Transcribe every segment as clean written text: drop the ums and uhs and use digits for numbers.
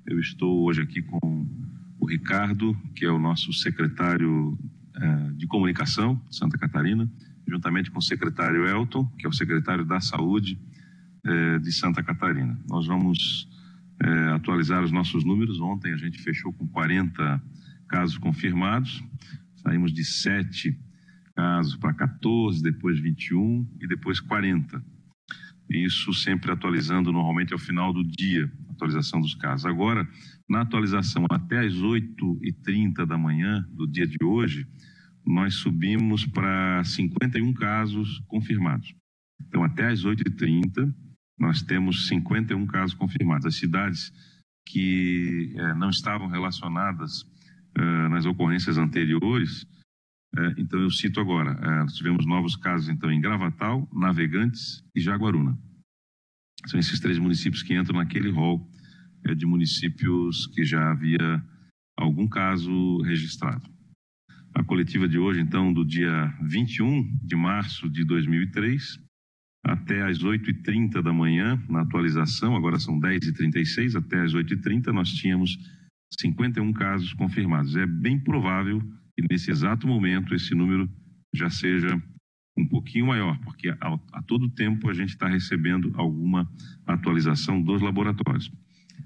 Eu estou hoje aqui com o Ricardo, que é o nosso secretário de comunicação de Santa Catarina, juntamente com o secretário Elton, que é o secretário da Saúde de Santa Catarina. Nós vamos atualizar os nossos números. Ontem a gente fechou com 40 casos confirmados, saímos de 7 casos para 14, depois 21 e depois 40. Isso sempre atualizando normalmente ao final do dia, atualização dos casos. Agora, na atualização até às 8h30 da manhã do dia de hoje, nós subimos para 51 casos confirmados. Então, até às 8h30, nós temos 51 casos confirmados. As cidades que não estavam relacionadas nas ocorrências anteriores, então eu cito agora, nós tivemos novos casos então em Gravatal, Navegantes e Jaguaruna. São esses 3 municípios que entram naquele rol de municípios que já havia algum caso registrado. A coletiva de hoje, então, do dia 21 de março de 2003, até às 8h30 da manhã, na atualização, agora são 10h36, até às 8h30 nós tínhamos 51 casos confirmados. É bem provável que nesse exato momento esse número já seja um pouquinho maior, porque a todo tempo a gente está recebendo alguma atualização dos laboratórios.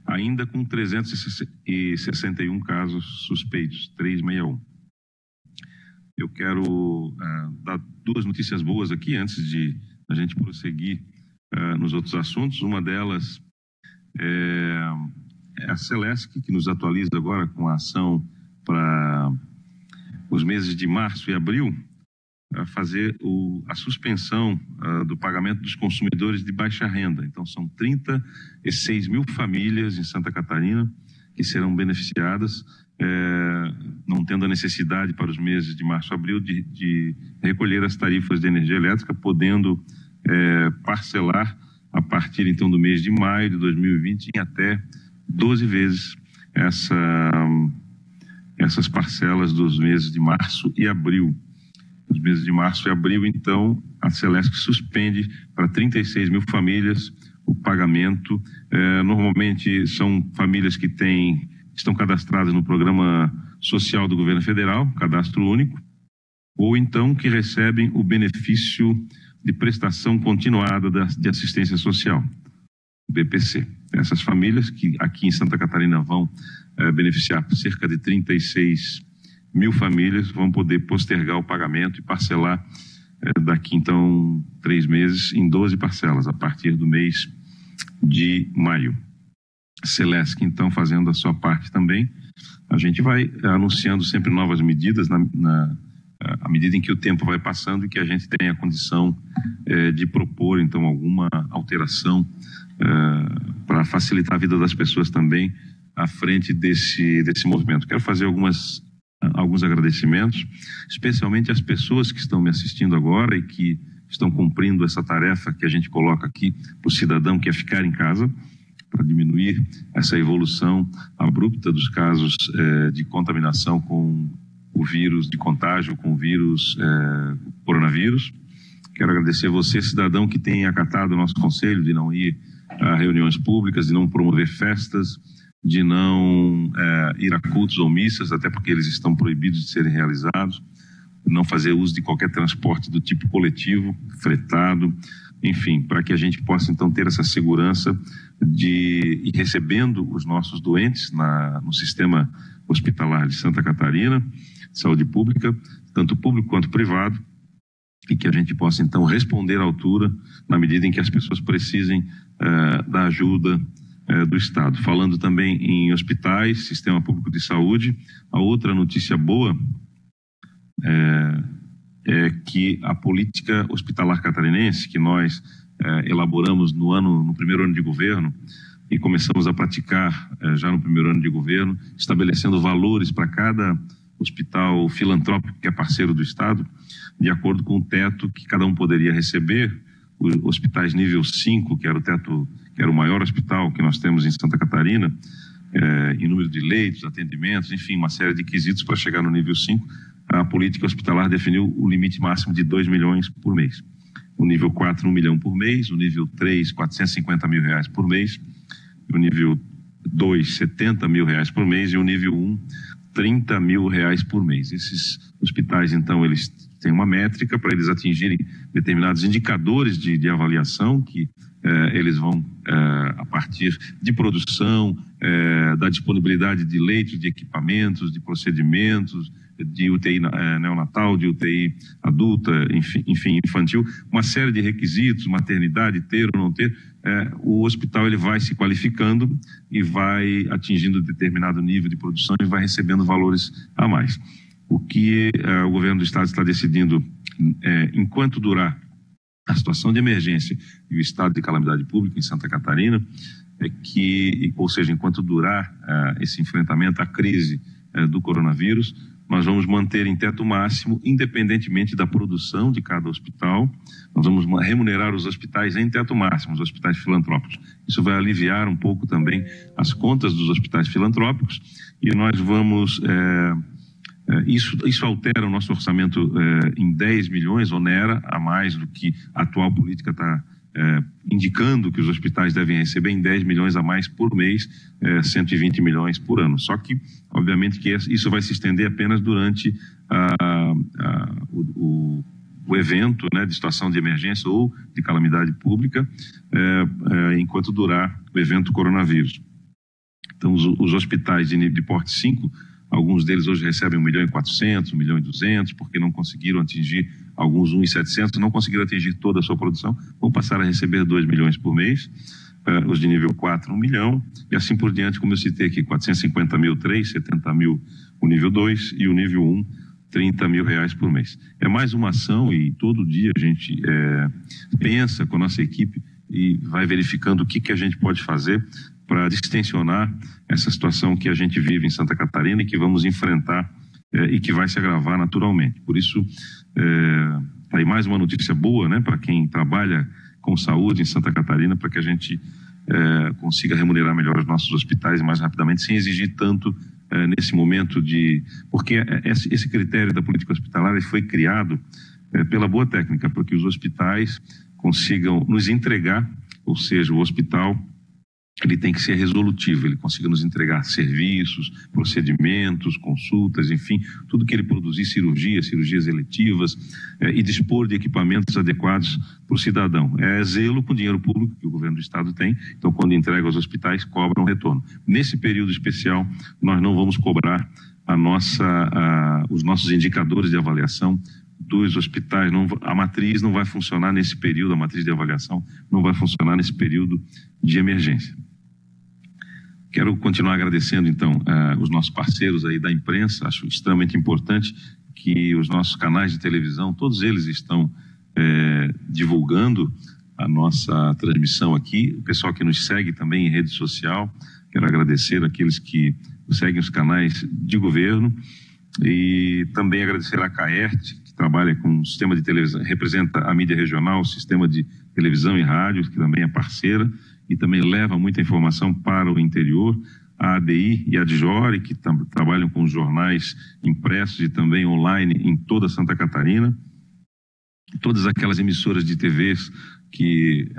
Ainda com 361 casos suspeitos, 361. Eu quero dar 2 notícias boas aqui antes de a gente prosseguir nos outros assuntos. Uma delas é a Celesc, que nos atualiza agora com a ação para os meses de março e abril, a fazer a suspensão do pagamento dos consumidores de baixa renda. Então, são 36 mil famílias em Santa Catarina que serão beneficiadas, não tendo a necessidade para os meses de março e abril de recolher as tarifas de energia elétrica, podendo parcelar a partir então do mês de maio de 2020 em até 12 vezes essas parcelas dos meses de março e abril. Os meses de março e abril, então, a Celesc suspende para 36 mil famílias o pagamento. Normalmente são famílias que estão cadastradas no programa social do governo federal, cadastro único, ou então que recebem o benefício de prestação continuada de assistência social, BPC. Essas famílias que aqui em Santa Catarina vão beneficiar cerca de 36 mil famílias, vão poder postergar o pagamento e parcelar daqui então 3 meses em 12 parcelas, a partir do mês de maio. Celesc, então, fazendo a sua parte também. A gente vai anunciando sempre novas medidas à medida em que o tempo vai passando e que a gente tem a condição de propor, então, alguma alteração para facilitar a vida das pessoas também à frente desse movimento. Quero fazer alguns agradecimentos, especialmente às pessoas que estão me assistindo agora e que estão cumprindo essa tarefa que a gente coloca aqui para o cidadão, que é ficar em casa, para diminuir essa evolução abrupta dos casos de contaminação com o vírus, de contágio com o vírus coronavírus. Quero agradecer você, cidadão, que tem acatado o nosso conselho de não ir a reuniões públicas, de não promover festas, de não ir a cultos ou missas, até porque eles estão proibidos de serem realizados, não fazer uso de qualquer transporte do tipo coletivo, fretado, enfim, para que a gente possa então ter essa segurança de ir recebendo os nossos doentes no sistema hospitalar de Santa Catarina, saúde pública, tanto público quanto privado, e que a gente possa então responder à altura na medida em que as pessoas precisem da ajuda do Estado. Falando também em hospitais, sistema público de saúde, a outra notícia boa é que a política hospitalar catarinense, que nós elaboramos no primeiro ano de governo e começamos a praticar já no primeiro ano de governo, estabelecendo valores para cada hospital filantrópico que é parceiro do Estado, de acordo com o teto que cada um poderia receber. Os hospitais nível 5, que era o maior hospital que nós temos em Santa Catarina, em número de leitos, atendimentos, enfim, uma série de quesitos para chegar no nível 5, a política hospitalar definiu o limite máximo de 2 milhões por mês. O nível 4, 1 milhão por mês. O nível 3, 450 mil reais por mês. O nível 2, R$70 mil por mês, e o nível 1, R$30 mil por mês. Esses hospitais, então, eles têm uma métrica para eles atingirem determinados indicadores de avaliação que eles vão, a partir de produção, da disponibilidade de leitos, de equipamentos, de procedimentos, de UTI neonatal, de UTI adulta, enfim, infantil, uma série de requisitos, maternidade, ter ou não ter, o hospital ele vai se qualificando e vai atingindo determinado nível de produção e vai recebendo valores a mais. O que o governo do estado está decidindo, enquanto durar a situação de emergência e o estado de calamidade pública em Santa Catarina, ou seja, enquanto durar esse enfrentamento à crise do coronavírus, nós vamos manter em teto máximo, independentemente da produção de cada hospital. Nós vamos remunerar os hospitais em teto máximo, os hospitais filantrópicos. Isso vai aliviar um pouco também as contas dos hospitais filantrópicos, e nós vamos... Isso altera o nosso orçamento em 10 milhões, onera a mais do que a atual política está indicando que os hospitais devem receber, em 10 milhões a mais por mês, 120 milhões por ano. Só que, obviamente, que isso vai se estender apenas durante o evento, né, de situação de emergência ou de calamidade pública, enquanto durar o evento coronavírus. Então, os hospitais de porte 5, alguns deles hoje recebem 1.400.000, 1.200.000, porque não conseguiram atingir, alguns 1.700.000, não conseguiram atingir toda a sua produção, vão passar a receber 2 milhões por mês, os de nível 4, 1 milhão, e assim por diante, como eu citei aqui, 450.000, 3, 70.000 o nível 2 e o nível 1, R$30 mil por mês. É mais uma ação, e todo dia a gente pensa com a nossa equipe e vai verificando o que a gente pode fazer para distensionar essa situação que a gente vive em Santa Catarina e que vamos enfrentar e que vai se agravar naturalmente. Por isso, tá aí mais uma notícia boa, né, para quem trabalha com saúde em Santa Catarina, para que a gente consiga remunerar melhor os nossos hospitais mais rapidamente, sem exigir tanto nesse momento porque esse critério da política hospitalar foi criado pela boa técnica, para que os hospitais consigam nos entregar, ou seja, o hospital ele tem que ser resolutivo, ele consiga nos entregar serviços, procedimentos, consultas, enfim, tudo que ele produzir, cirurgias eletivas, e dispor de equipamentos adequados para o cidadão. É zelo com dinheiro público que o governo do estado tem, então quando entrega aos hospitais, cobra um retorno. Nesse período especial, nós não vamos cobrar os nossos indicadores de avaliação dos hospitais, a matriz não vai funcionar nesse período, a matriz de avaliação não vai funcionar nesse período de emergência. Quero continuar agradecendo, então, os nossos parceiros aí da imprensa. Acho extremamente importante que os nossos canais de televisão, todos eles estão divulgando a nossa transmissão aqui. O pessoal que nos segue também em rede social, quero agradecer aqueles que seguem os canais de governo, e também agradecer a CAERT, que trabalha com o sistema de televisão, representa a mídia regional, o sistema de televisão e rádio, que também é parceira e também leva muita informação para o interior, a ADI e a DJOR, que trabalham com os jornais impressos e também online em toda Santa Catarina, todas aquelas emissoras de TVs que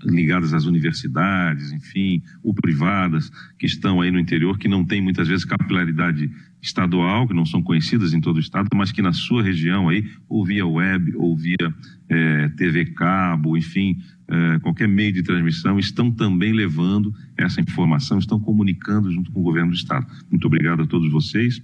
ligadas às universidades, enfim, ou privadas, que estão aí no interior, que não tem muitas vezes capilaridade estadual, que não são conhecidas em todo o estado, mas que na sua região aí, ou via web, ou via TV cabo, enfim, qualquer meio de transmissão, estão também levando essa informação, estão comunicando junto com o governo do estado. Muito obrigado a todos vocês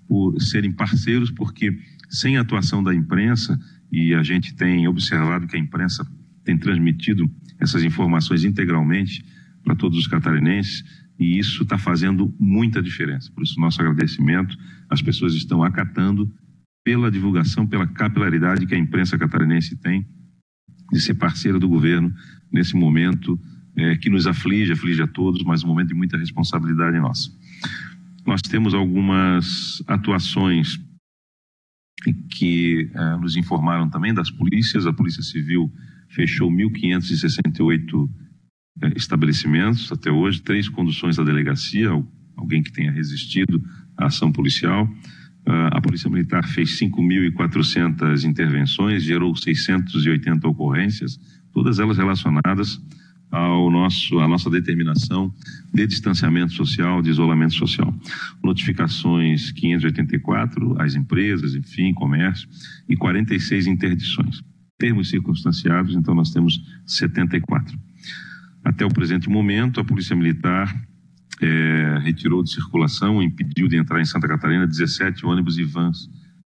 por serem parceiros, porque sem a atuação da imprensa, e a gente tem observado que a imprensa tem transmitido essas informações integralmente para todos os catarinenses, e isso está fazendo muita diferença. Por isso, nosso agradecimento. As pessoas estão acatando pela divulgação, pela capilaridade que a imprensa catarinense tem de ser parceira do governo nesse momento que nos aflige a todos, mas um momento de muita responsabilidade nossa. Nós temos algumas atuações que nos informaram também das polícias. A Polícia Civil fechou 1.568 estabelecimentos até hoje, 3 conduções à delegacia, alguém que tenha resistido à ação policial. A Polícia Militar fez 5.400 intervenções, gerou 680 ocorrências, todas elas relacionadas a nossa determinação de distanciamento social, de isolamento social. Notificações 584 às empresas, enfim, comércio, e 46 interdições. Termos circunstanciados, então nós temos 74. Até o presente momento, a Polícia Militar retirou de circulação, impediu de entrar em Santa Catarina 17 ônibus e vans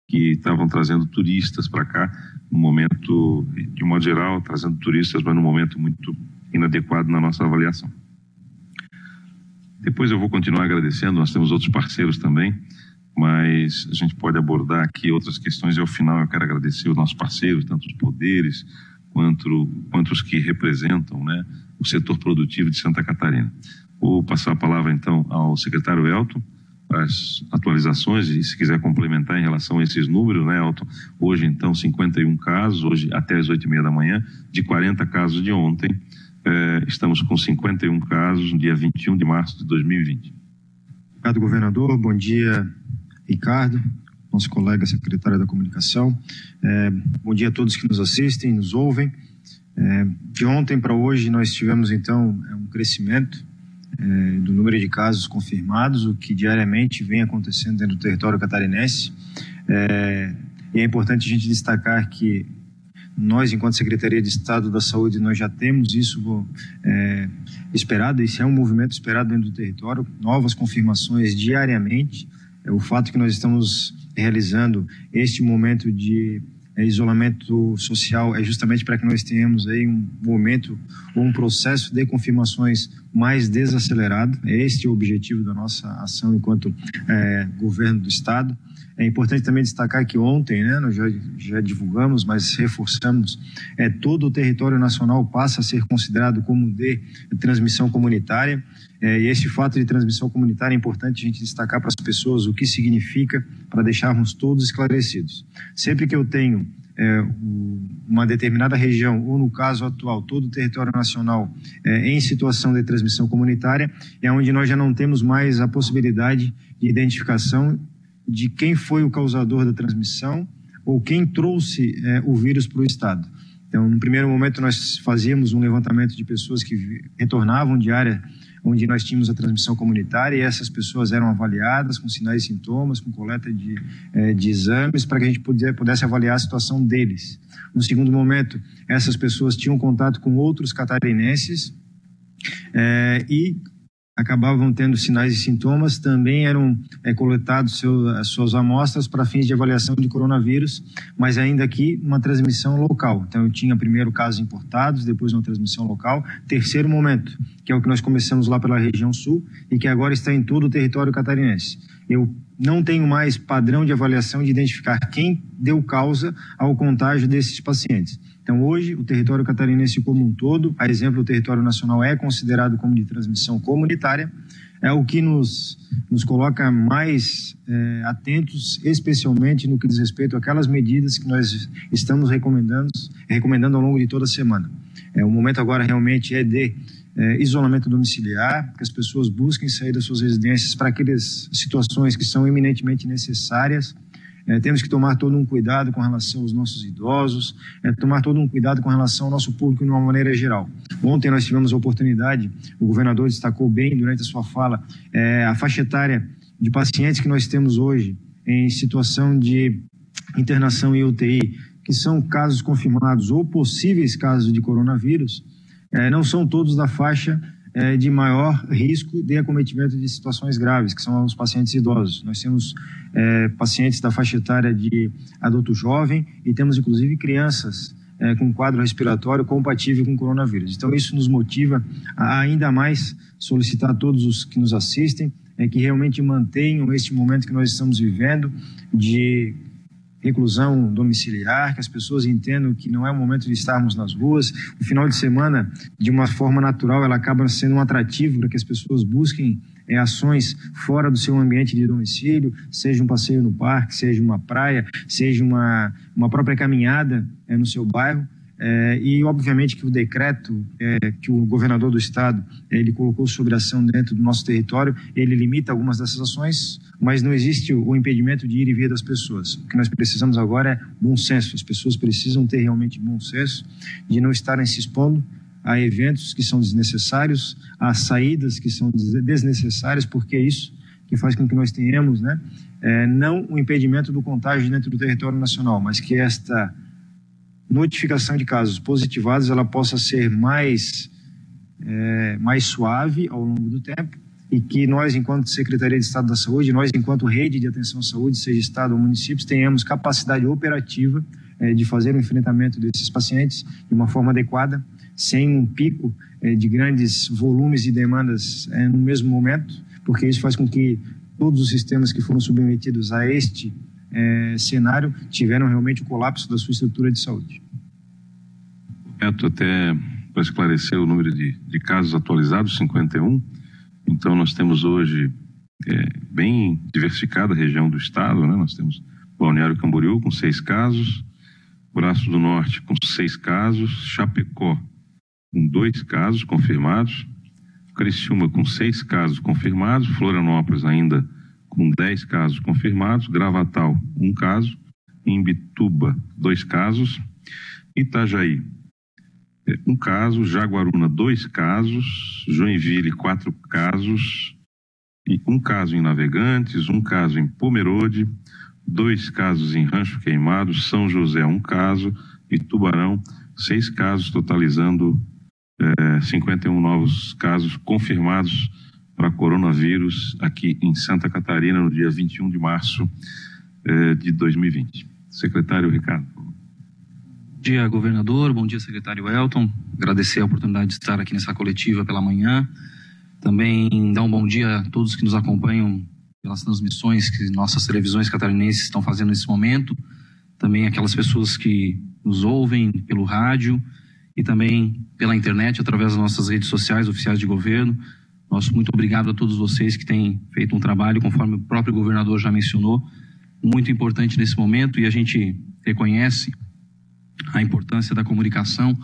que estavam trazendo turistas para cá, no momento, de um modo geral, trazendo turistas, mas num momento muito inadequado na nossa avaliação. Depois eu vou continuar agradecendo, nós temos outros parceiros também, mas a gente pode abordar aqui outras questões e ao final eu quero agradecer os nossos parceiros, tanto os poderes quanto os que representam, né, o setor produtivo de Santa Catarina. Vou passar a palavra então ao secretário Elton, as atualizações e se quiser complementar em relação a esses números, né, Elton? Hoje então 51 casos, hoje até as 8h30 da manhã, de 40 casos de ontem, estamos com 51 casos no dia 21 de março de 2020. Obrigado, governador. Bom dia, Ricardo, nosso colega secretário da Comunicação. Bom dia a todos que nos assistem, nos ouvem. De ontem para hoje nós tivemos então um crescimento do número de casos confirmados, o que diariamente vem acontecendo dentro do território catarinense. E é importante a gente destacar que nós, enquanto Secretaria de Estado da Saúde, nós já temos isso esperado, esse é um movimento esperado dentro do território, novas confirmações diariamente. O fato que nós estamos realizando este momento de isolamento social é justamente para que nós tenhamos aí um momento ou um processo de confirmações mais desacelerado. Este é o objetivo da nossa ação enquanto governo do Estado. É importante também destacar que ontem, né, nós já divulgamos, mas reforçamos, todo o território nacional passa a ser considerado como de transmissão comunitária. E esse fato de transmissão comunitária é importante a gente destacar para as pessoas o que significa, para deixarmos todos esclarecidos. Sempre que eu tenho uma determinada região, ou no caso atual, todo o território nacional em situação de transmissão comunitária, é onde nós já não temos mais a possibilidade de identificação de quem foi o causador da transmissão ou quem trouxe o vírus para o estado. Então, no primeiro momento, nós fazíamos um levantamento de pessoas que retornavam de área onde nós tínhamos a transmissão comunitária, e essas pessoas eram avaliadas com sinais e sintomas, com coleta de exames, para que a gente pudesse avaliar a situação deles. No segundo momento, essas pessoas tinham contato com outros catarinenses e acabavam tendo sinais e sintomas, também eram coletados suas amostras para fins de avaliação de coronavírus, mas ainda aqui uma transmissão local. Então eu tinha primeiro casos importados, depois uma transmissão local. Terceiro momento, que é o que nós começamos lá pela região sul e que agora está em todo o território catarinense. Eu não tenho mais padrão de avaliação de identificar quem deu causa ao contágio desses pacientes. Então, hoje, o território catarinense como um todo, a exemplo do território nacional, é considerado como de transmissão comunitária, é o que nos coloca mais atentos, especialmente no que diz respeito àquelas medidas que nós estamos recomendando ao longo de toda a semana. O momento agora realmente é de isolamento domiciliar, que as pessoas busquem sair das suas residências para aquelas situações que são eminentemente necessárias. Temos que tomar todo um cuidado com relação aos nossos idosos, tomar todo um cuidado com relação ao nosso público de uma maneira geral. Ontem nós tivemos a oportunidade, o governador destacou bem durante a sua fala, a faixa etária de pacientes que nós temos hoje em situação de internação em UTI, que são casos confirmados ou possíveis casos de coronavírus, não são todos da faixa de maior risco de acometimento de situações graves, que são os pacientes idosos. Nós temos pacientes da faixa etária de adulto jovem e temos inclusive crianças com quadro respiratório compatível com coronavírus. Então isso nos motiva a ainda mais solicitar a todos os que nos assistem que realmente mantenham este momento que nós estamos vivendo de reclusão domiciliar, que as pessoas entendam que não é o momento de estarmos nas ruas. O final de semana, de uma forma natural, ela acaba sendo um atrativo para que as pessoas busquem ações fora do seu ambiente de domicílio, seja um passeio no parque, seja uma praia, seja uma própria caminhada no seu bairro. E obviamente que o decreto que o governador do estado ele colocou sobre ação dentro do nosso território, ele limita algumas dessas ações, mas não existe o impedimento de ir e vir das pessoas. O que nós precisamos agora é bom senso. As pessoas precisam ter realmente bom senso de não estarem se expondo a eventos que são desnecessários, a saídas que são desnecessárias, porque é isso que faz com que nós tenhamos, né, não o impedimento do contágio dentro do território nacional, mas que esta notificação de casos positivados ela possa ser mais suave ao longo do tempo, e que nós, enquanto Secretaria de Estado da Saúde, nós, enquanto rede de atenção à saúde, seja Estado ou municípios, tenhamos capacidade operativa de fazer o enfrentamento desses pacientes de uma forma adequada, sem um pico de grandes volumes e demandas no mesmo momento, porque isso faz com que todos os sistemas que foram submetidos a este cenário tiveram realmente o colapso da sua estrutura de saúde. Até para esclarecer o número de casos atualizados, 51. Então, nós temos hoje bem diversificada a região do estado, né? Nós temos Balneário Camboriú com 6 casos, Braço do Norte com 6 casos, Chapecó com 2 casos confirmados, Criciúma com 6 casos confirmados, Florianópolis ainda com 10 casos confirmados, Gravatal 1 caso, Imbituba 2 casos, Itajaí 1 caso, Jaguaruna 2 casos, Joinville 4 casos, e 1 caso em Navegantes, 1 caso em Pomerode, 2 casos em Rancho Queimado, São José 1 caso e Tubarão 6 casos, totalizando 51 novos casos confirmados para coronavírus aqui em Santa Catarina no dia 21 de março de 2020. Secretário Ricardo. Bom dia, governador. Bom dia, secretário Elton. Agradecer a oportunidade de estar aqui nessa coletiva pela manhã. Também dar um bom dia a todos que nos acompanham pelas transmissões que nossas televisões catarinenses estão fazendo nesse momento. Também aquelas pessoas que nos ouvem pelo rádio e também pela internet, através das nossas redes sociais oficiais de governo. Nosso muito obrigado a todos vocês que têm feito um trabalho, conforme o próprio governador já mencionou, muito importante nesse momento, e a gente reconhece a importância da comunicação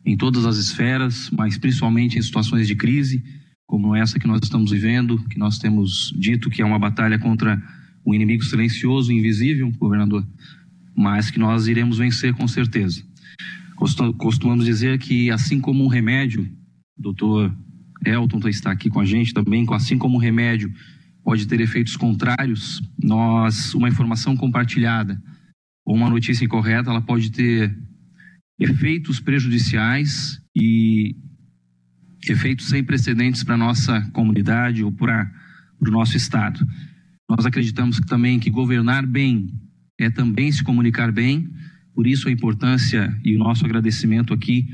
em todas as esferas, mas principalmente em situações de crise, como essa que nós estamos vivendo, que nós temos dito que é uma batalha contra um inimigo silencioso e invisível, governador, mas que nós iremos vencer com certeza. Costumamos dizer que, assim como um remédio, o doutor Elton está aqui com a gente também, assim como um remédio pode ter efeitos contrários, uma informação compartilhada ou uma notícia incorreta, ela pode ter efeitos prejudiciais e efeitos sem precedentes para a nossa comunidade ou para o nosso estado. Nós acreditamos também que governar bem é também se comunicar bem, por isso a importância e o nosso agradecimento aqui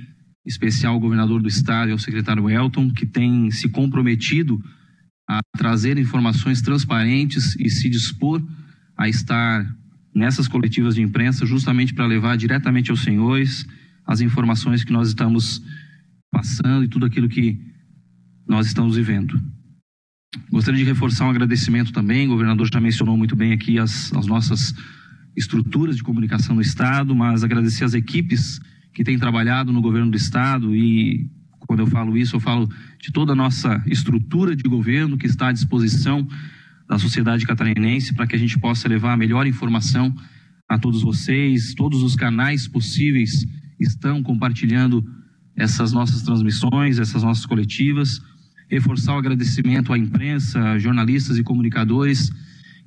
especial ao governador do estado e ao secretário Elton, que tem se comprometido a trazer informações transparentes e se dispor a estar nessas coletivas de imprensa, justamente para levar diretamente aos senhores as informações que nós estamos passando e tudo aquilo que nós estamos vivendo. Gostaria de reforçar um agradecimento também, o governador já mencionou muito bem aqui as nossas estruturas de comunicação no estado, mas agradecer as equipes que têm trabalhado no governo do estado, e quando eu falo isso, eu falo de toda a nossa estrutura de governo que está à disposição da sociedade catarinense para que a gente possa levar a melhor informação a todos vocês. Todos os canais possíveis estão compartilhando essas nossas transmissões, essas nossas coletivas. Reforçar o agradecimento à imprensa, jornalistas e comunicadores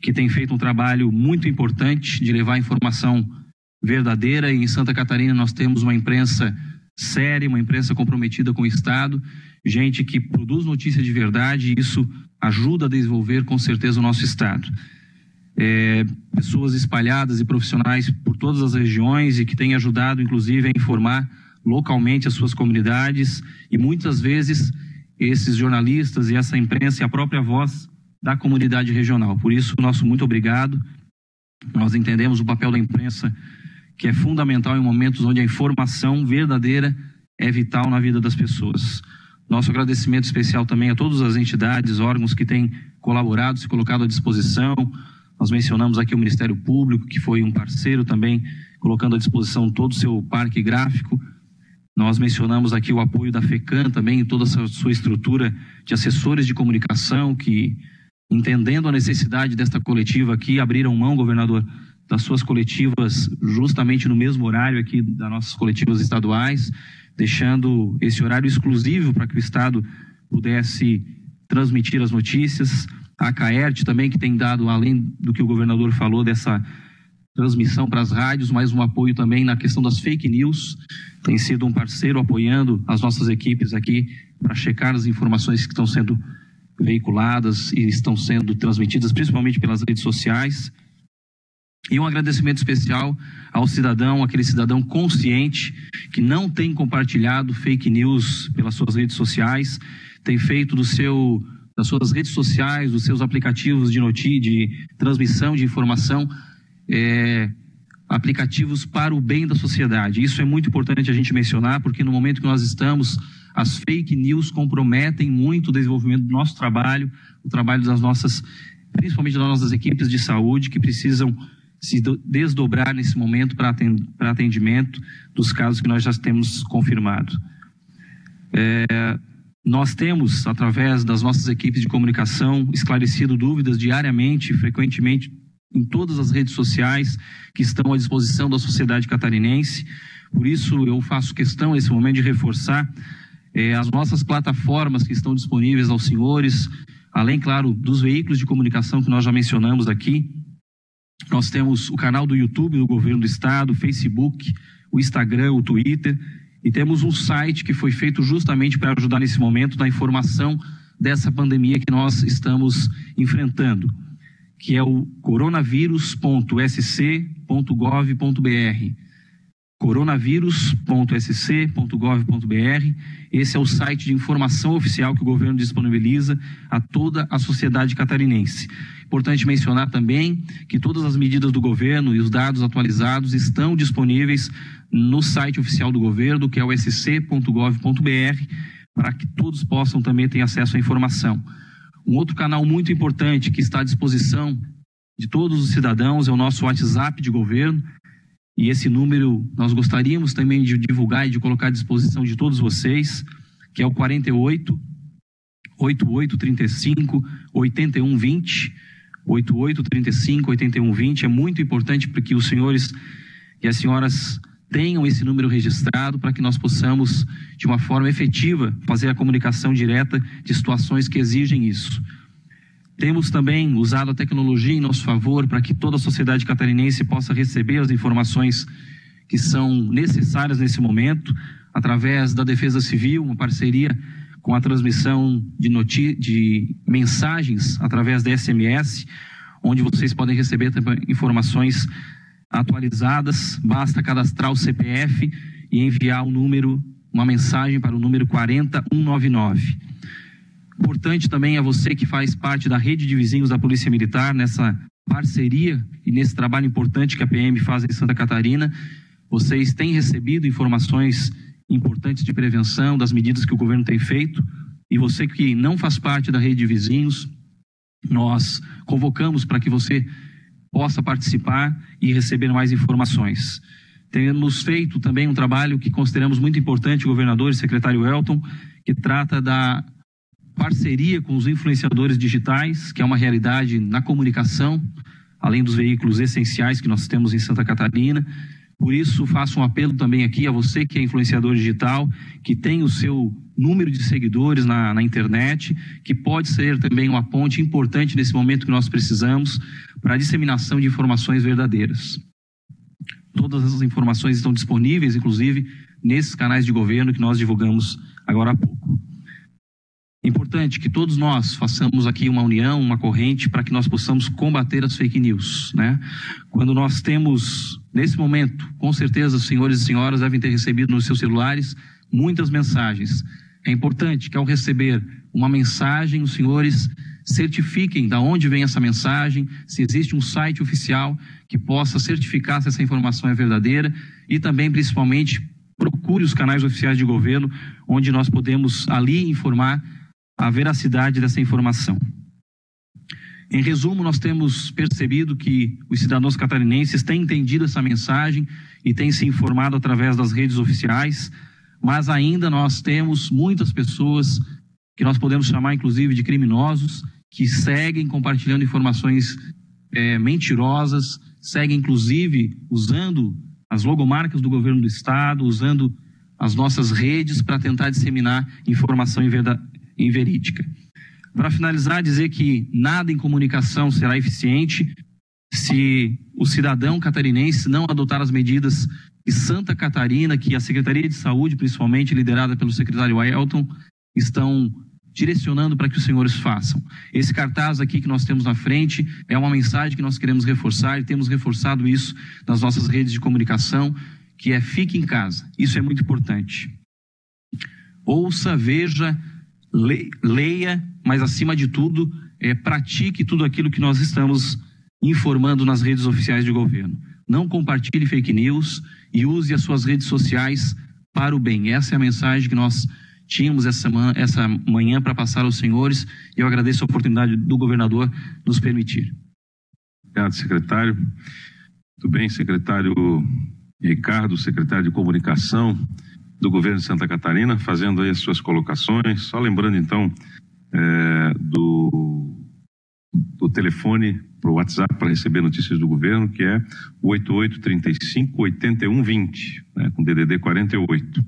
que têm feito um trabalho muito importante de levar a informação verdadeira. E em Santa Catarina nós temos uma imprensa séria, uma imprensa comprometida com o Estado, gente que produz notícia de verdade, e isso ajuda a desenvolver com certeza o nosso Estado. Pessoas espalhadas e profissionais por todas as regiões e que têm ajudado inclusive a informar localmente as suas comunidades, e muitas vezes esses jornalistas e essa imprensa é a própria voz da comunidade regional. Por isso, nosso muito obrigado. Nós entendemos o papel da imprensa, que é fundamental em momentos onde a informação verdadeira é vital na vida das pessoas. Nosso agradecimento especial também a todas as entidades, órgãos que têm colaborado, se colocado à disposição. Nós mencionamos aqui o Ministério Público, que foi um parceiro também, colocando à disposição todo o seu parque gráfico. Nós mencionamos aqui o apoio da FECAM também, toda a sua estrutura de assessores de comunicação, que, entendendo a necessidade desta coletiva aqui, abriram mão, governador, das suas coletivas justamente no mesmo horário aqui das nossas coletivas estaduais. deixando esse horário exclusivo para que o Estado pudesse transmitir as notícias. A CAERT também, que tem dado, além do que o governador falou, dessa transmissão para as rádios, mais um apoio também na questão das fake news, tem sido um parceiro apoiando as nossas equipes aqui para checar as informações que estão sendo veiculadas e estão sendo transmitidas principalmente pelas redes sociais. E um agradecimento especial ao cidadão, aquele cidadão consciente que não tem compartilhado fake news pelas suas redes sociais, tem feito das suas redes sociais, dos seus aplicativos de transmissão de informação, aplicativos para o bem da sociedade. Isso é muito importante a gente mencionar, porque no momento que nós estamos, as fake news comprometem muito o desenvolvimento do nosso trabalho, o trabalho principalmente das nossas equipes de saúde, que precisam se desdobrar nesse momento para atendimento dos casos que nós já temos confirmado. Nós temos, através das nossas equipes de comunicação, esclarecido dúvidas diariamente, frequentemente, em todas as redes sociais que estão à disposição da sociedade catarinense. Por isso, eu faço questão, nesse momento, de reforçar as nossas plataformas que estão disponíveis aos senhores, além, claro, dos veículos de comunicação que nós já mencionamos aqui. Nós temos o canal do YouTube do Governo do Estado, o Facebook, o Instagram, o Twitter, e temos um site que foi feito justamente para ajudar nesse momento na informação dessa pandemia que nós estamos enfrentando, que é o coronavírus.sc.gov.br. coronavírus.sc.gov.br. Esse é o site de informação oficial que o governo disponibiliza a toda a sociedade catarinense. Importante mencionar também que todas as medidas do governo e os dados atualizados estão disponíveis no site oficial do governo, que é o sc.gov.br, para que todos possam também ter acesso à informação. Um outro canal muito importante que está à disposição de todos os cidadãos é o nosso WhatsApp de governo, e esse número nós gostaríamos também de divulgar e de colocar à disposição de todos vocês, que é o 48 8835 8120, 8835 8120. É muito importante para que os senhores e as senhoras tenham esse número registrado para que nós possamos, de uma forma efetiva, fazer a comunicação direta de situações que exigem isso. Temos também usado a tecnologia em nosso favor para que toda a sociedade catarinense possa receber as informações que são necessárias nesse momento, através da Defesa Civil, uma parceria com a transmissão de mensagens através da SMS, onde vocês podem receber também informações atualizadas. Basta cadastrar o CPF e enviar uma mensagem para o número 40199. Importante também é você que faz parte da rede de vizinhos da Polícia Militar, nessa parceria e nesse trabalho importante que a PM faz em Santa Catarina. Vocês têm recebido informações importantes de prevenção, das medidas que o governo tem feito, e você que não faz parte da rede de vizinhos, nós convocamos para que você possa participar e receber mais informações. Temos feito também um trabalho que consideramos muito importante, o governador e secretário Elton, que trata da parceria com os influenciadores digitais, que é uma realidade na comunicação, além dos veículos essenciais que nós temos em Santa Catarina. Por isso, faço um apelo também aqui a você que é influenciador digital, que tem o seu número de seguidores na internet, que pode ser também uma ponte importante nesse momento que nós precisamos para a disseminação de informações verdadeiras. Todas as informações estão disponíveis, inclusive, nesses canais de governo que nós divulgamos agora há pouco. É importante que todos nós façamos aqui uma união, uma corrente, para que nós possamos combater as fake news, né? Quando nós temos, nesse momento, com certeza os senhores e senhoras devem ter recebido nos seus celulares muitas mensagens. É importante que ao receber uma mensagem, os senhores certifiquem de onde vem essa mensagem, se existe um site oficial que possa certificar se essa informação é verdadeira, e também, principalmente, procure os canais oficiais de governo, onde nós podemos ali informar a veracidade dessa informação. Em resumo, nós temos percebido que os cidadãos catarinenses têm entendido essa mensagem e têm se informado através das redes oficiais, mas ainda nós temos muitas pessoas que nós podemos chamar inclusive de criminosos, que seguem compartilhando informações mentirosas, seguem inclusive usando as logomarcas do governo do estado, usando as nossas redes para tentar disseminar informação inverídica. Para finalizar, dizer que nada em comunicação será eficiente se o cidadão catarinense não adotar as medidas que Santa Catarina, que a Secretaria de Saúde, principalmente liderada pelo secretário Elton, estão direcionando para que os senhores façam. Esse cartaz aqui que nós temos na frente é uma mensagem que nós queremos reforçar e temos reforçado isso nas nossas redes de comunicação, que é fique em casa. Isso é muito importante. Ouça, veja, leia, mas acima de tudo, pratique tudo aquilo que nós estamos informando nas redes oficiais de governo. Não compartilhe fake news e use as suas redes sociais para o bem. Essa é a mensagem que nós tínhamos essa manhã para passar aos senhores, e eu agradeço a oportunidade do governador nos permitir. Obrigado, secretário. Muito bem, secretário Ricardo, secretário de Comunicação do governo de Santa Catarina, fazendo aí as suas colocações. Só lembrando, então, do telefone para o WhatsApp para receber notícias do governo, que é 8835-8120, né, com DDD 48.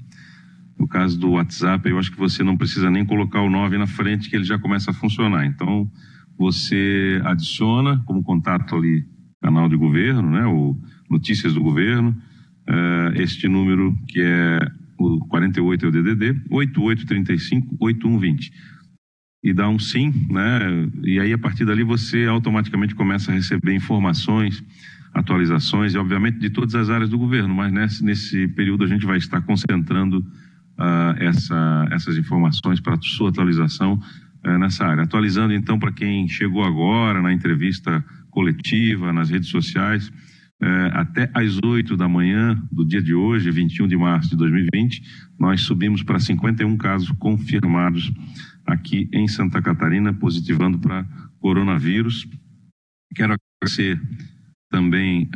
No caso do WhatsApp, eu acho que você não precisa nem colocar o 9 na frente, que ele já começa a funcionar. Então, você adiciona como contato ali, canal de governo, né, o Notícias do Governo, este número que é o 48 é o DDD, 8835-8120. E dá um sim, né? E aí a partir dali você automaticamente começa a receber informações, atualizações, e obviamente de todas as áreas do governo, mas nesse período a gente vai estar concentrando essas informações para sua atualização nessa área. Atualizando então para quem chegou agora na entrevista coletiva, nas redes sociais, até às 8 da manhã do dia de hoje, 21 de março de 2020, nós subimos para 51 casos confirmados aqui em Santa Catarina, positivando para coronavírus. Quero agradecer também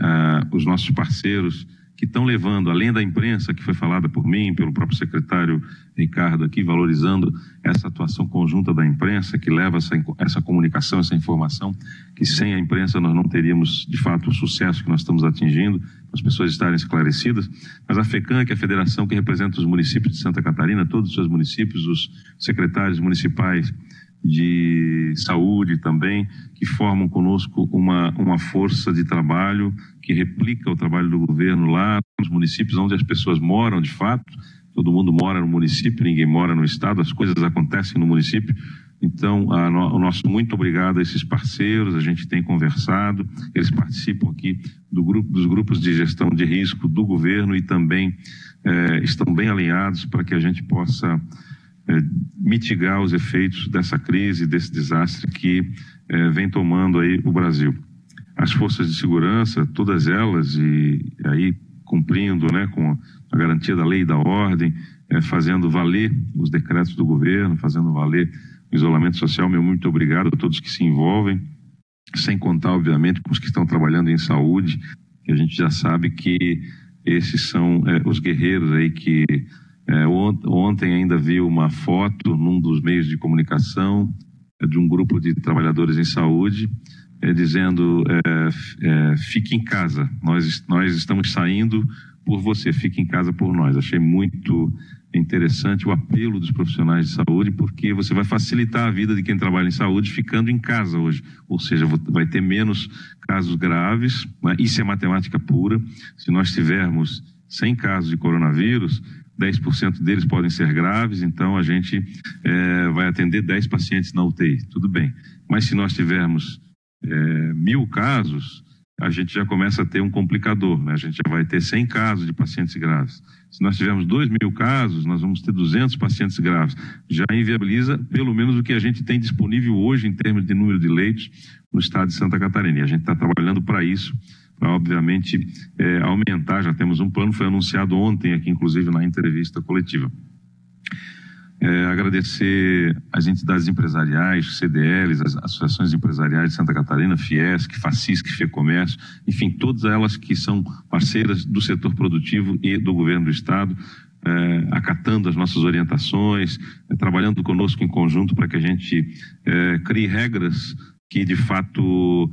os nossos parceiros que estão levando, além da imprensa que foi falada por mim, pelo próprio secretário Ricardo aqui, valorizando essa atuação conjunta da imprensa, que leva essa comunicação, essa informação, que sem a imprensa nós não teríamos, de fato, o sucesso que nós estamos atingindo, as pessoas estarem esclarecidas. Mas a FECAM, que é a federação que representa os municípios de Santa Catarina, todos os seus municípios, os secretários municipais de saúde também, que formam conosco uma força de trabalho que replica o trabalho do governo lá nos municípios onde as pessoas moram de fato. Todo mundo mora no município, ninguém mora no estado, as coisas acontecem no município. Então, o nosso muito obrigado a esses parceiros, a gente tem conversado, eles participam aqui dos grupos de gestão de risco do governo e também estão bem alinhados para que a gente possa mitigar os efeitos dessa crise, desse desastre que vem tomando aí o Brasil. As forças de segurança, todas elas, e aí cumprindo, né, com a garantia da lei e da ordem, fazendo valer os decretos do governo, fazendo valer o isolamento social. Meu muito obrigado a todos que se envolvem, sem contar, obviamente, com os que estão trabalhando em saúde, que a gente já sabe que esses são os guerreiros aí que ontem ainda vi uma foto num dos meios de comunicação de um grupo de trabalhadores em saúde dizendo fique em casa, nós estamos saindo por você, fique em casa por nós. Achei muito interessante o apelo dos profissionais de saúde, porque você vai facilitar a vida de quem trabalha em saúde ficando em casa hoje, ou seja, vai ter menos casos graves, né? Isso é matemática pura. Se nós tivermos 100 casos de coronavírus, 10% deles podem ser graves, então a gente vai atender 10 pacientes na UTI, tudo bem. Mas se nós tivermos 1.000 casos, a gente já começa a ter um complicador, né? A gente já vai ter 100 casos de pacientes graves. Se nós tivermos 2.000 casos, nós vamos ter 200 pacientes graves. Já inviabiliza pelo menos o que a gente tem disponível hoje em termos de número de leitos no estado de Santa Catarina. E a gente está trabalhando para isso, para obviamente aumentar. Já temos um plano, foi anunciado ontem aqui, inclusive na entrevista coletiva. Agradecer as entidades empresariais, CDLs, as associações empresariais de Santa Catarina, Fiesc, Facisc, FEComércio, enfim, todas elas que são parceiras do setor produtivo e do governo do estado, acatando as nossas orientações, trabalhando conosco em conjunto para que a gente crie regras que de fato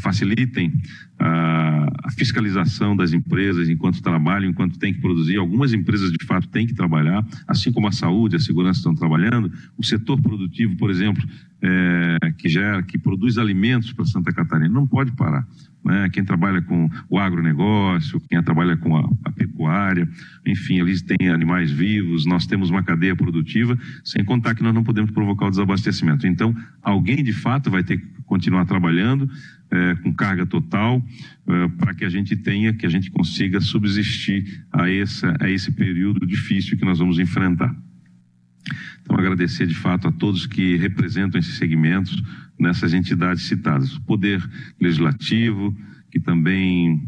facilitem a fiscalização das empresas enquanto trabalham, enquanto tem que produzir. Algumas empresas de fato têm que trabalhar, assim como a saúde, a segurança estão trabalhando. O setor produtivo, por exemplo, que produz alimentos para Santa Catarina, não pode parar, né? Quem trabalha com o agronegócio, quem trabalha com a pecuária, enfim, eles têm animais vivos, nós temos uma cadeia produtiva, sem contar que nós não podemos provocar o desabastecimento. Então, alguém de fato vai ter que continuar trabalhando com carga total para que a gente consiga subsistir a esse período difícil que nós vamos enfrentar. Então, agradecer de fato a todos que representam esses segmentos nessas entidades citadas. O Poder Legislativo, que também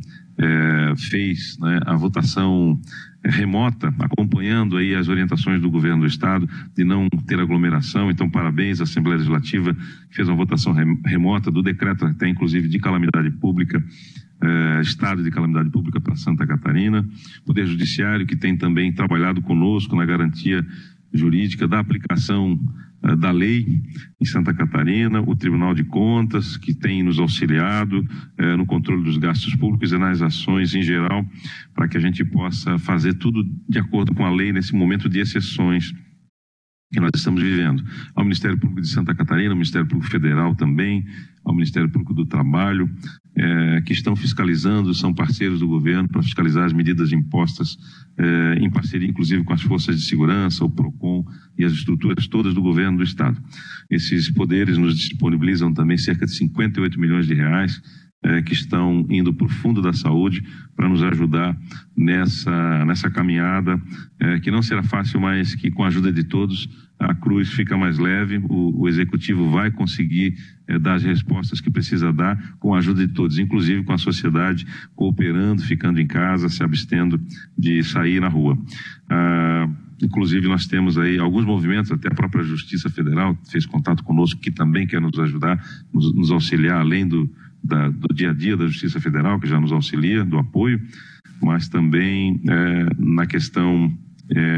fez, né, a votação remota, acompanhando aí as orientações do governo do estado de não ter aglomeração. Então, parabéns à Assembleia Legislativa, que fez uma votação remota do decreto até inclusive de calamidade pública, estado de calamidade pública para Santa Catarina. Poder Judiciário, que tem também trabalhado conosco na garantia jurídica da aplicação da lei em Santa Catarina, o Tribunal de Contas, que tem nos auxiliado no controle dos gastos públicos e nas ações em geral, para que a gente possa fazer tudo de acordo com a lei nesse momento de exceções que nós estamos vivendo. Ao Ministério Público de Santa Catarina, ao Ministério Público Federal também, ao Ministério Público do Trabalho, que estão fiscalizando, são parceiros do governo para fiscalizar as medidas impostas, em parceria inclusive com as forças de segurança, o PROCON e as estruturas todas do governo do estado. Esses poderes nos disponibilizam também cerca de 58 milhões de reais, que estão indo para o Fundo da Saúde para nos ajudar nessa caminhada, que não será fácil, mas que com a ajuda de todos a cruz fica mais leve. O Executivo vai conseguir dar as respostas que precisa dar com a ajuda de todos, inclusive com a sociedade cooperando, ficando em casa, se abstendo de sair na rua. Inclusive nós temos aí alguns movimentos, até a própria Justiça Federal fez contato conosco, que também quer nos ajudar, nos auxiliar, além do dia a dia da Justiça Federal, que já nos auxilia, do apoio, mas também na questão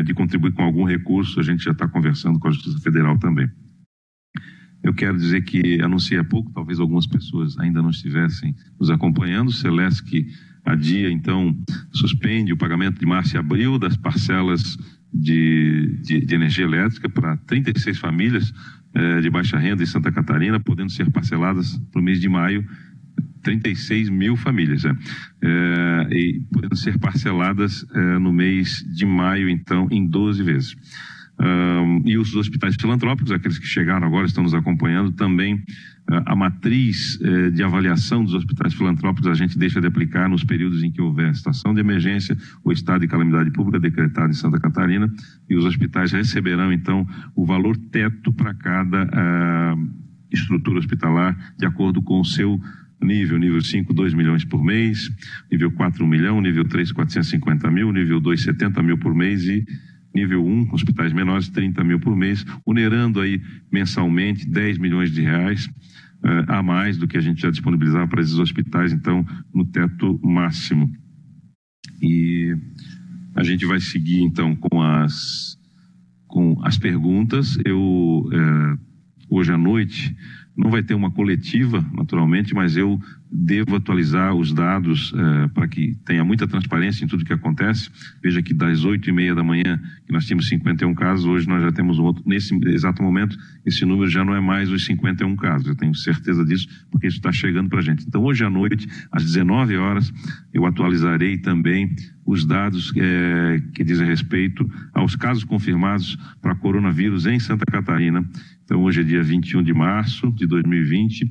de contribuir com algum recurso, a gente já está conversando com a Justiça Federal também. Eu quero dizer que anunciei há pouco, talvez algumas pessoas ainda não estivessem nos acompanhando, o Celesc adia, então, suspende o pagamento de março e abril das parcelas de energia elétrica para 36 famílias de baixa renda em Santa Catarina, podendo ser parceladas para o mês de maio, 36 mil famílias, e podendo ser parceladas no mês de maio, então, em 12 vezes. E os hospitais filantrópicos, aqueles que chegaram agora, estão nos acompanhando também. A matriz de avaliação dos hospitais filantrópicos a gente deixa de aplicar nos períodos em que houver situação de emergência ou estado de calamidade pública decretado em Santa Catarina, e os hospitais receberão então o valor teto para cada estrutura hospitalar de acordo com o seu nível 5, 2 milhões por mês, nível 4, 1 milhão, nível 3, 450 mil, nível 2, 70 mil por mês e nível 1, hospitais menores, 30 mil por mês, onerando aí mensalmente 10 milhões de reais a mais do que a gente já disponibilizava para esses hospitais, então, no teto máximo. E a gente vai seguir, então, com as perguntas. Hoje à noite não vai ter uma coletiva, naturalmente, mas eu devo atualizar os dados para que tenha muita transparência em tudo que acontece. Veja que das 8h30 da manhã, que nós tínhamos 51 casos, hoje nós já temos um outro. Nesse exato momento, esse número já não é mais os 51 casos, eu tenho certeza disso, porque isso está chegando para a gente. Então, hoje à noite, às 19 horas, eu atualizarei também os dados que dizem respeito aos casos confirmados para coronavírus em Santa Catarina. Então, hoje é dia 21 de março de 2020,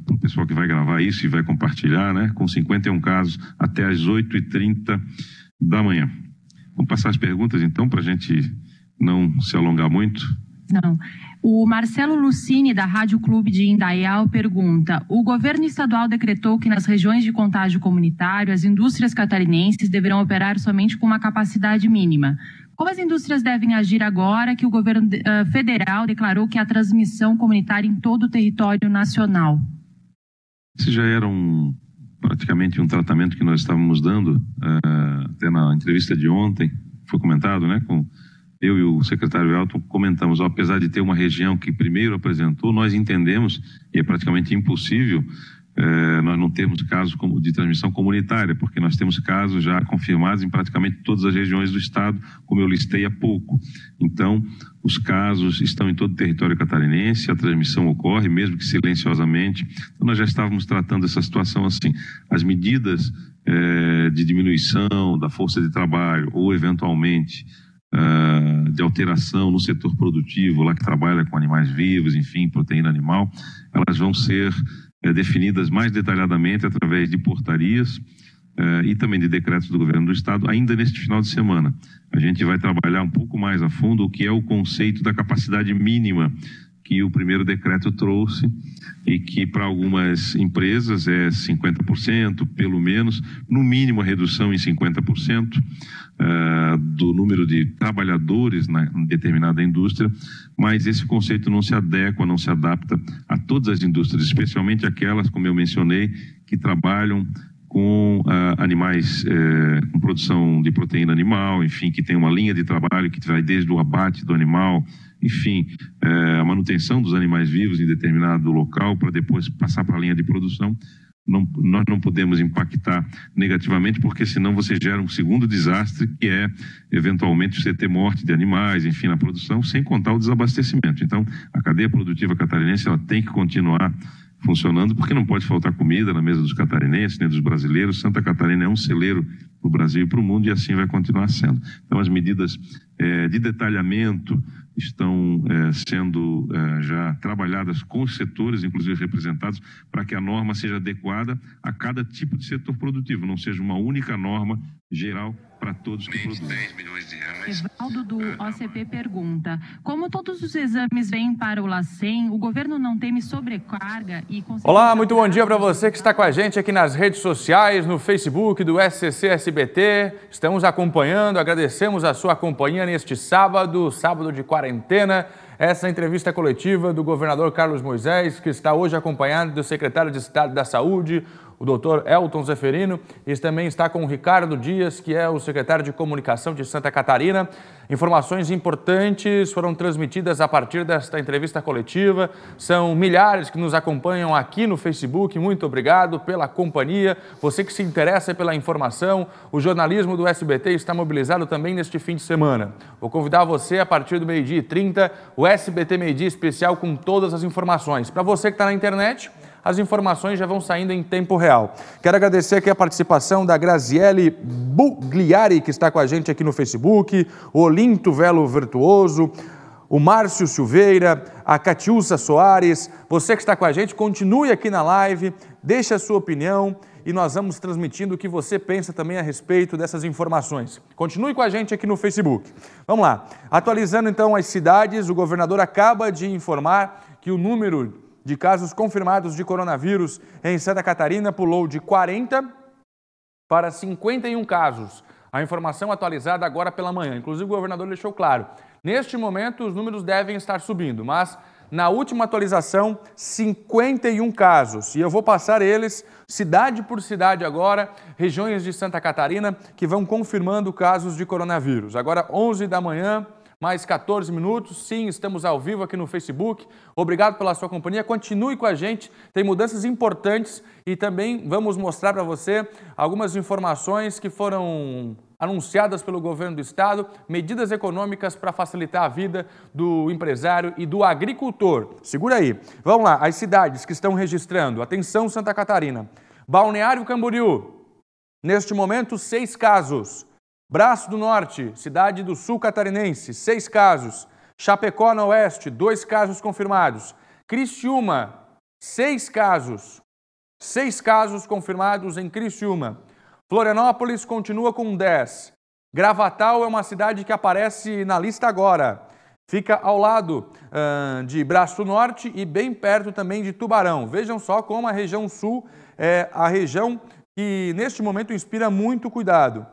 o pessoal que vai gravar isso e vai compartilhar, né, com 51 casos até às 8h30 da manhã. Vamos passar as perguntas, então, para a gente não se alongar muito? Não. O Marcelo Lucini, da Rádio Clube de Indaial, pergunta: o governo estadual decretou que nas regiões de contágio comunitário, as indústrias catarinenses deverão operar somente com uma capacidade mínima. Como as indústrias devem agir agora que o governo federal declarou que há transmissão comunitária em todo o território nacional? Esse já era praticamente um tratamento que nós estávamos dando, até na entrevista de ontem, foi comentado, né, com eu e o secretário Elton comentamos, apesar de ter uma região que primeiro apresentou, nós entendemos, e é praticamente impossível, nós não temos casos de transmissão comunitária, porque nós temos casos já confirmados em praticamente todas as regiões do estado, como eu listei há pouco. Então, os casos estão em todo o território catarinense, a transmissão ocorre, mesmo que silenciosamente. Então, nós já estávamos tratando essa situação assim. As medidas de diminuição da força de trabalho ou, eventualmente, de alteração no setor produtivo, lá que trabalha com animais vivos, enfim, proteína animal, elas vão ser definidas mais detalhadamente através de portarias e também de decretos do governo do estado, ainda neste final de semana. A gente vai trabalhar um pouco mais a fundo o que é o conceito da capacidade mínima que o primeiro decreto trouxe e que para algumas empresas é 50%, pelo menos, no mínimo a redução em 50% do número de trabalhadores na determinada indústria, mas esse conceito não se adequa, não se adapta a todas as indústrias, especialmente aquelas, como eu mencionei, que trabalham com animais, com produção de proteína animal, enfim, que tem uma linha de trabalho que vai desde o abate do animal, enfim, a manutenção dos animais vivos em determinado local para depois passar para a linha de produção. Nós não podemos impactar negativamente, porque senão você gera um segundo desastre, que é, eventualmente, você ter morte de animais, enfim, na produção, sem contar o desabastecimento. Então, a cadeia produtiva catarinense ela tem que continuar funcionando, porque não pode faltar comida na mesa dos catarinenses, nem dos brasileiros. Santa Catarina é um celeiro para o Brasil e para o mundo, e assim vai continuar sendo. Então, as medidas de detalhamento estão sendo já trabalhadas com os setores, inclusive representados, para que a norma seja adequada a cada tipo de setor produtivo, não seja uma única norma geral para todos que produzem. 10 milhões de reais. Evaldo do OCP pergunta: como todos os exames vêm para o LACEN, o governo não teme sobrecarga e... Olá, muito bom dia para você que está com a gente aqui nas redes sociais, no Facebook do SCC SBT. Estamos acompanhando, agradecemos a sua companhia neste sábado de quarentena. Essa entrevista coletiva do governador Carlos Moisés, que está hoje acompanhado do secretário de Estado da Saúde, o doutor Elton Zeferino, e também está com o Ricardo Dias, que é o secretário de Comunicação de Santa Catarina. Informações importantes foram transmitidas a partir desta entrevista coletiva. São milhares que nos acompanham aqui no Facebook. Muito obrigado pela companhia. Você que se interessa pela informação, o jornalismo do SBT está mobilizado também neste fim de semana. Vou convidar você, a partir do 12h30, o SBT Meio Dia Especial com todas as informações. Para você que está na internet, as informações já vão saindo em tempo real. Quero agradecer aqui a participação da Graziele Bugliari, que está com a gente aqui no Facebook, o Olinto Velo Virtuoso, o Márcio Silveira, a Catiúça Soares. Você que está com a gente, continue aqui na live, deixe a sua opinião e nós vamos transmitindo o que você pensa também a respeito dessas informações. Continue com a gente aqui no Facebook. Vamos lá. Atualizando então as cidades, o governador acaba de informar que o número de casos confirmados de coronavírus em Santa Catarina pulou de 40 para 51 casos. A informação atualizada agora pela manhã. Inclusive, o governador deixou claro, neste momento os números devem estar subindo, mas na última atualização, 51 casos. E eu vou passar eles, cidade por cidade agora, regiões de Santa Catarina, que vão confirmando casos de coronavírus. Agora, 11 da manhã, mais 14 minutos, sim, estamos ao vivo aqui no Facebook. Obrigado pela sua companhia, continue com a gente, tem mudanças importantes e também vamos mostrar para você algumas informações que foram anunciadas pelo governo do estado, medidas econômicas para facilitar a vida do empresário e do agricultor. Segura aí, vamos lá, as cidades que estão registrando, atenção Santa Catarina, Balneário Camboriú, neste momento 6 casos. Braço do Norte, cidade do Sul Catarinense, 6 casos. Chapecó, no Oeste, 2 casos confirmados. Criciúma, 6 casos. 6 casos confirmados em Criciúma. Florianópolis continua com 10. Gravatal é uma cidade que aparece na lista agora. Fica ao lado de Braço do Norte e bem perto também de Tubarão. Vejam só como a região Sul é a região que neste momento inspira muito cuidado.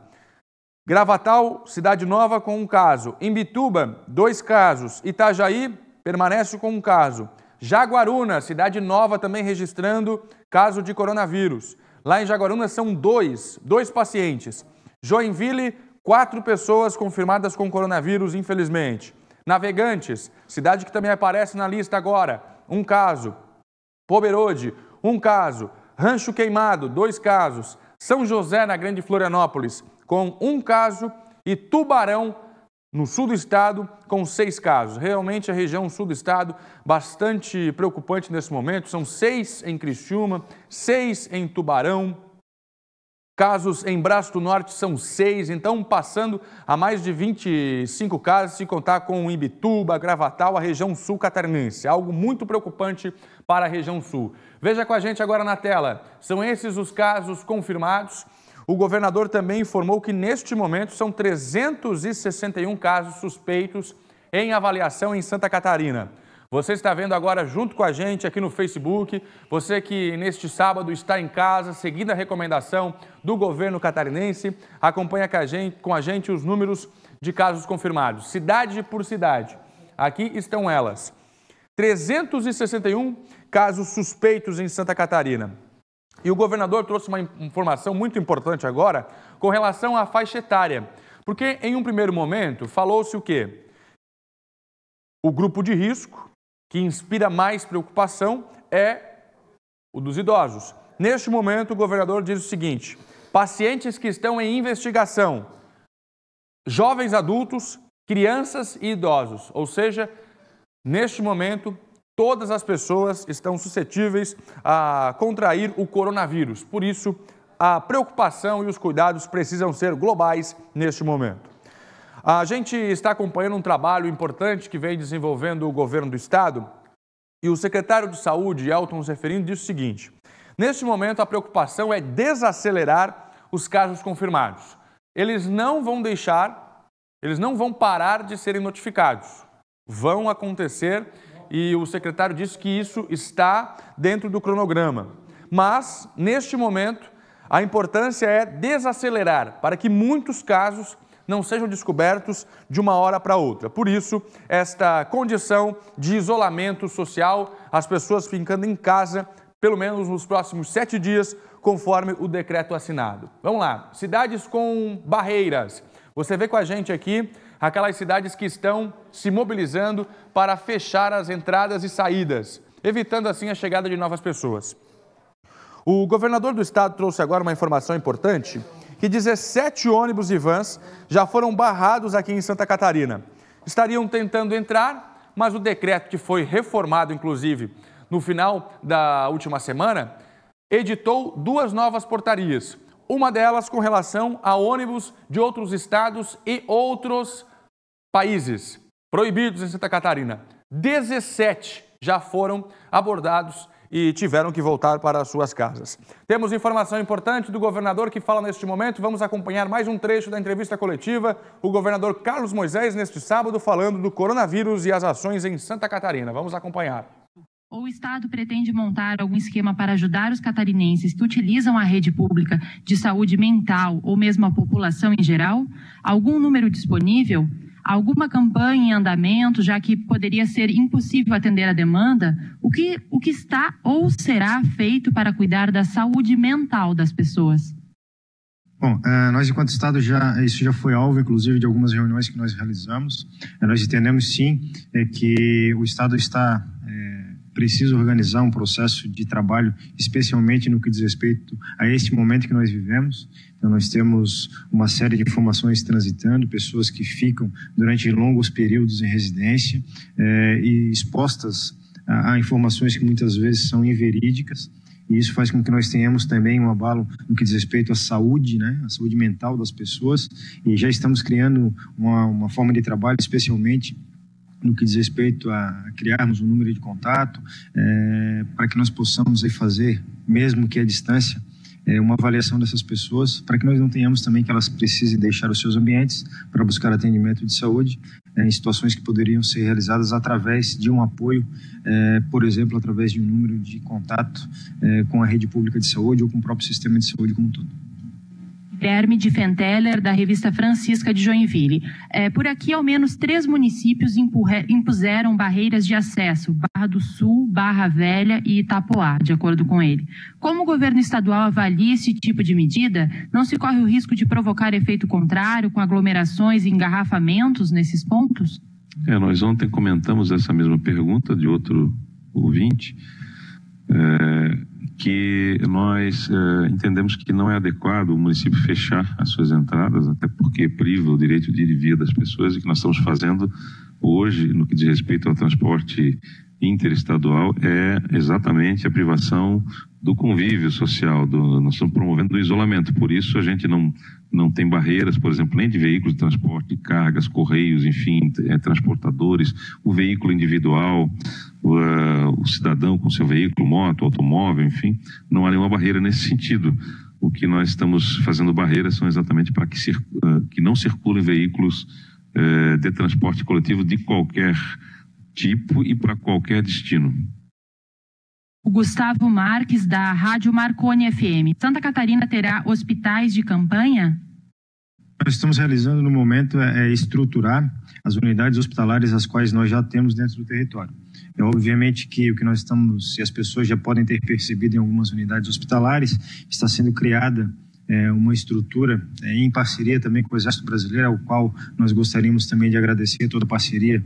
Gravatal, Cidade Nova com 1 caso. Imbituba, 2 casos. Itajaí permanece com 1 caso. Jaguaruna, Cidade Nova também registrando caso de coronavírus. Lá em Jaguaruna são 2 pacientes. Joinville 4 pessoas confirmadas com coronavírus, infelizmente. Navegantes, cidade que também aparece na lista agora, 1 caso. Pomerode, 1 caso. Rancho Queimado, 2 casos. São José, na Grande Florianópolis, com 1 caso. E Tubarão, no sul do estado, com 6 casos. Realmente a região sul do estado bastante preocupante nesse momento. São 6 em Criciúma, 6 em Tubarão. Casos em Braço do Norte são 6, então passando a mais de 25 casos, se contar com Imbituba, Gravatal, a região sul catarinense. Algo muito preocupante para a região sul. Veja com a gente agora na tela. São esses os casos confirmados. O governador também informou que neste momento são 361 casos suspeitos em avaliação em Santa Catarina. Você está vendo agora junto com a gente aqui no Facebook, você que neste sábado está em casa, seguindo a recomendação do governo catarinense, acompanha com a gente os números de casos confirmados, cidade por cidade. Aqui estão elas. 361 casos suspeitos em Santa Catarina. E o governador trouxe uma informação muito importante agora com relação à faixa etária. Porque em um primeiro momento falou-se o quê? O grupo de risco que inspira mais preocupação é o dos idosos. Neste momento, o governador diz o seguinte: pacientes que estão em investigação, jovens adultos, crianças e idosos. Ou seja, neste momento, todas as pessoas estão suscetíveis a contrair o coronavírus. Por isso, a preocupação e os cuidados precisam ser globais neste momento. A gente está acompanhando um trabalho importante que vem desenvolvendo o governo do estado e o secretário de Saúde, Elton Zeferino, disse o seguinte: neste momento a preocupação é desacelerar os casos confirmados. Eles não vão parar de serem notificados, vão acontecer e o secretário disse que isso está dentro do cronograma. Mas, neste momento, a importância é desacelerar para que muitos casos não sejam descobertos de uma hora para outra. Por isso, esta condição de isolamento social, as pessoas ficando em casa, pelo menos nos próximos 7 dias, conforme o decreto assinado. Vamos lá, cidades com barreiras. Você vê com a gente aqui aquelas cidades que estão se mobilizando para fechar as entradas e saídas, evitando assim a chegada de novas pessoas. O governador do estado trouxe agora uma informação importante, que 17 ônibus e vans já foram barrados aqui em Santa Catarina. Estariam tentando entrar, mas o decreto que foi reformado, inclusive, no final da última semana, editou 2 novas portarias. Uma delas com relação a ônibus de outros estados e outros países proibidos em Santa Catarina. 17 já foram abordados e tiveram que voltar para as suas casas. Temos informação importante do governador que fala neste momento. Vamos acompanhar mais um trecho da entrevista coletiva. O governador Carlos Moisés, neste sábado, falando do coronavírus e as ações em Santa Catarina. Vamos acompanhar. O Estado pretende montar algum esquema para ajudar os catarinenses que utilizam a rede pública de saúde mental ou mesmo a população em geral? Algum número disponível? Alguma campanha em andamento, já que poderia ser impossível atender a demanda? O que está ou será feito para cuidar da saúde mental das pessoas? Bom, nós enquanto Estado isso já foi alvo, inclusive, de algumas reuniões que nós realizamos. Nós entendemos sim que o Estado está preciso organizar um processo de trabalho, especialmente no que diz respeito a este momento que nós vivemos. Então, nós temos uma série de informações transitando, pessoas que ficam durante longos períodos em residência e expostas a informações que muitas vezes são inverídicas. E isso faz com que nós tenhamos também um abalo no que diz respeito à saúde, a saúde mental das pessoas. E já estamos criando uma forma de trabalho, especialmente no que diz respeito a criarmos um número de contato, para que nós possamos aí fazer, mesmo que à distância, uma avaliação dessas pessoas, para que nós não tenhamos também que elas precisem deixar os seus ambientes para buscar atendimento de saúde, em situações que poderiam ser realizadas através de um apoio, por exemplo, através de um número de contato com a rede pública de saúde ou com o próprio sistema de saúde como um todo. Guilherme de Fenteller, da revista Francisca de Joinville. Por aqui, ao menos 3 municípios impuseram barreiras de acesso: Barra do Sul, Barra Velha e Itapoá, de acordo com ele. Como o governo estadual avalia esse tipo de medida, não se corre o risco de provocar efeito contrário, com aglomerações e engarrafamentos nesses pontos? Nós ontem comentamos essa mesma pergunta de outro ouvinte, que nós entendemos que não é adequado o município fechar as suas entradas, até porque priva o direito de ir e vir das pessoas, e que nós estamos fazendo hoje, no que diz respeito ao transporte interestadual, é exatamente a privação do convívio social, nós estamos promovendo o isolamento. Por isso a gente não tem barreiras, por exemplo, nem de veículos de transporte, de cargas, correios, enfim, transportadores, o veículo individual, o cidadão com seu veículo, moto, automóvel, enfim, não há nenhuma barreira nesse sentido. O que nós estamos fazendo barreiras são exatamente para que não circulem veículos de transporte coletivo de qualquer tipo e para qualquer destino. O Gustavo Marques, da Rádio Marconi FM. Santa Catarina terá hospitais de campanha? Nós estamos realizando no momento estruturar as unidades hospitalares, as quais nós já temos dentro do território. Obviamente que o que nós estamos, e as pessoas já podem ter percebido em algumas unidades hospitalares, está sendo criada uma estrutura em parceria também com o Exército Brasileiro, ao qual nós gostaríamos também de agradecer toda a parceria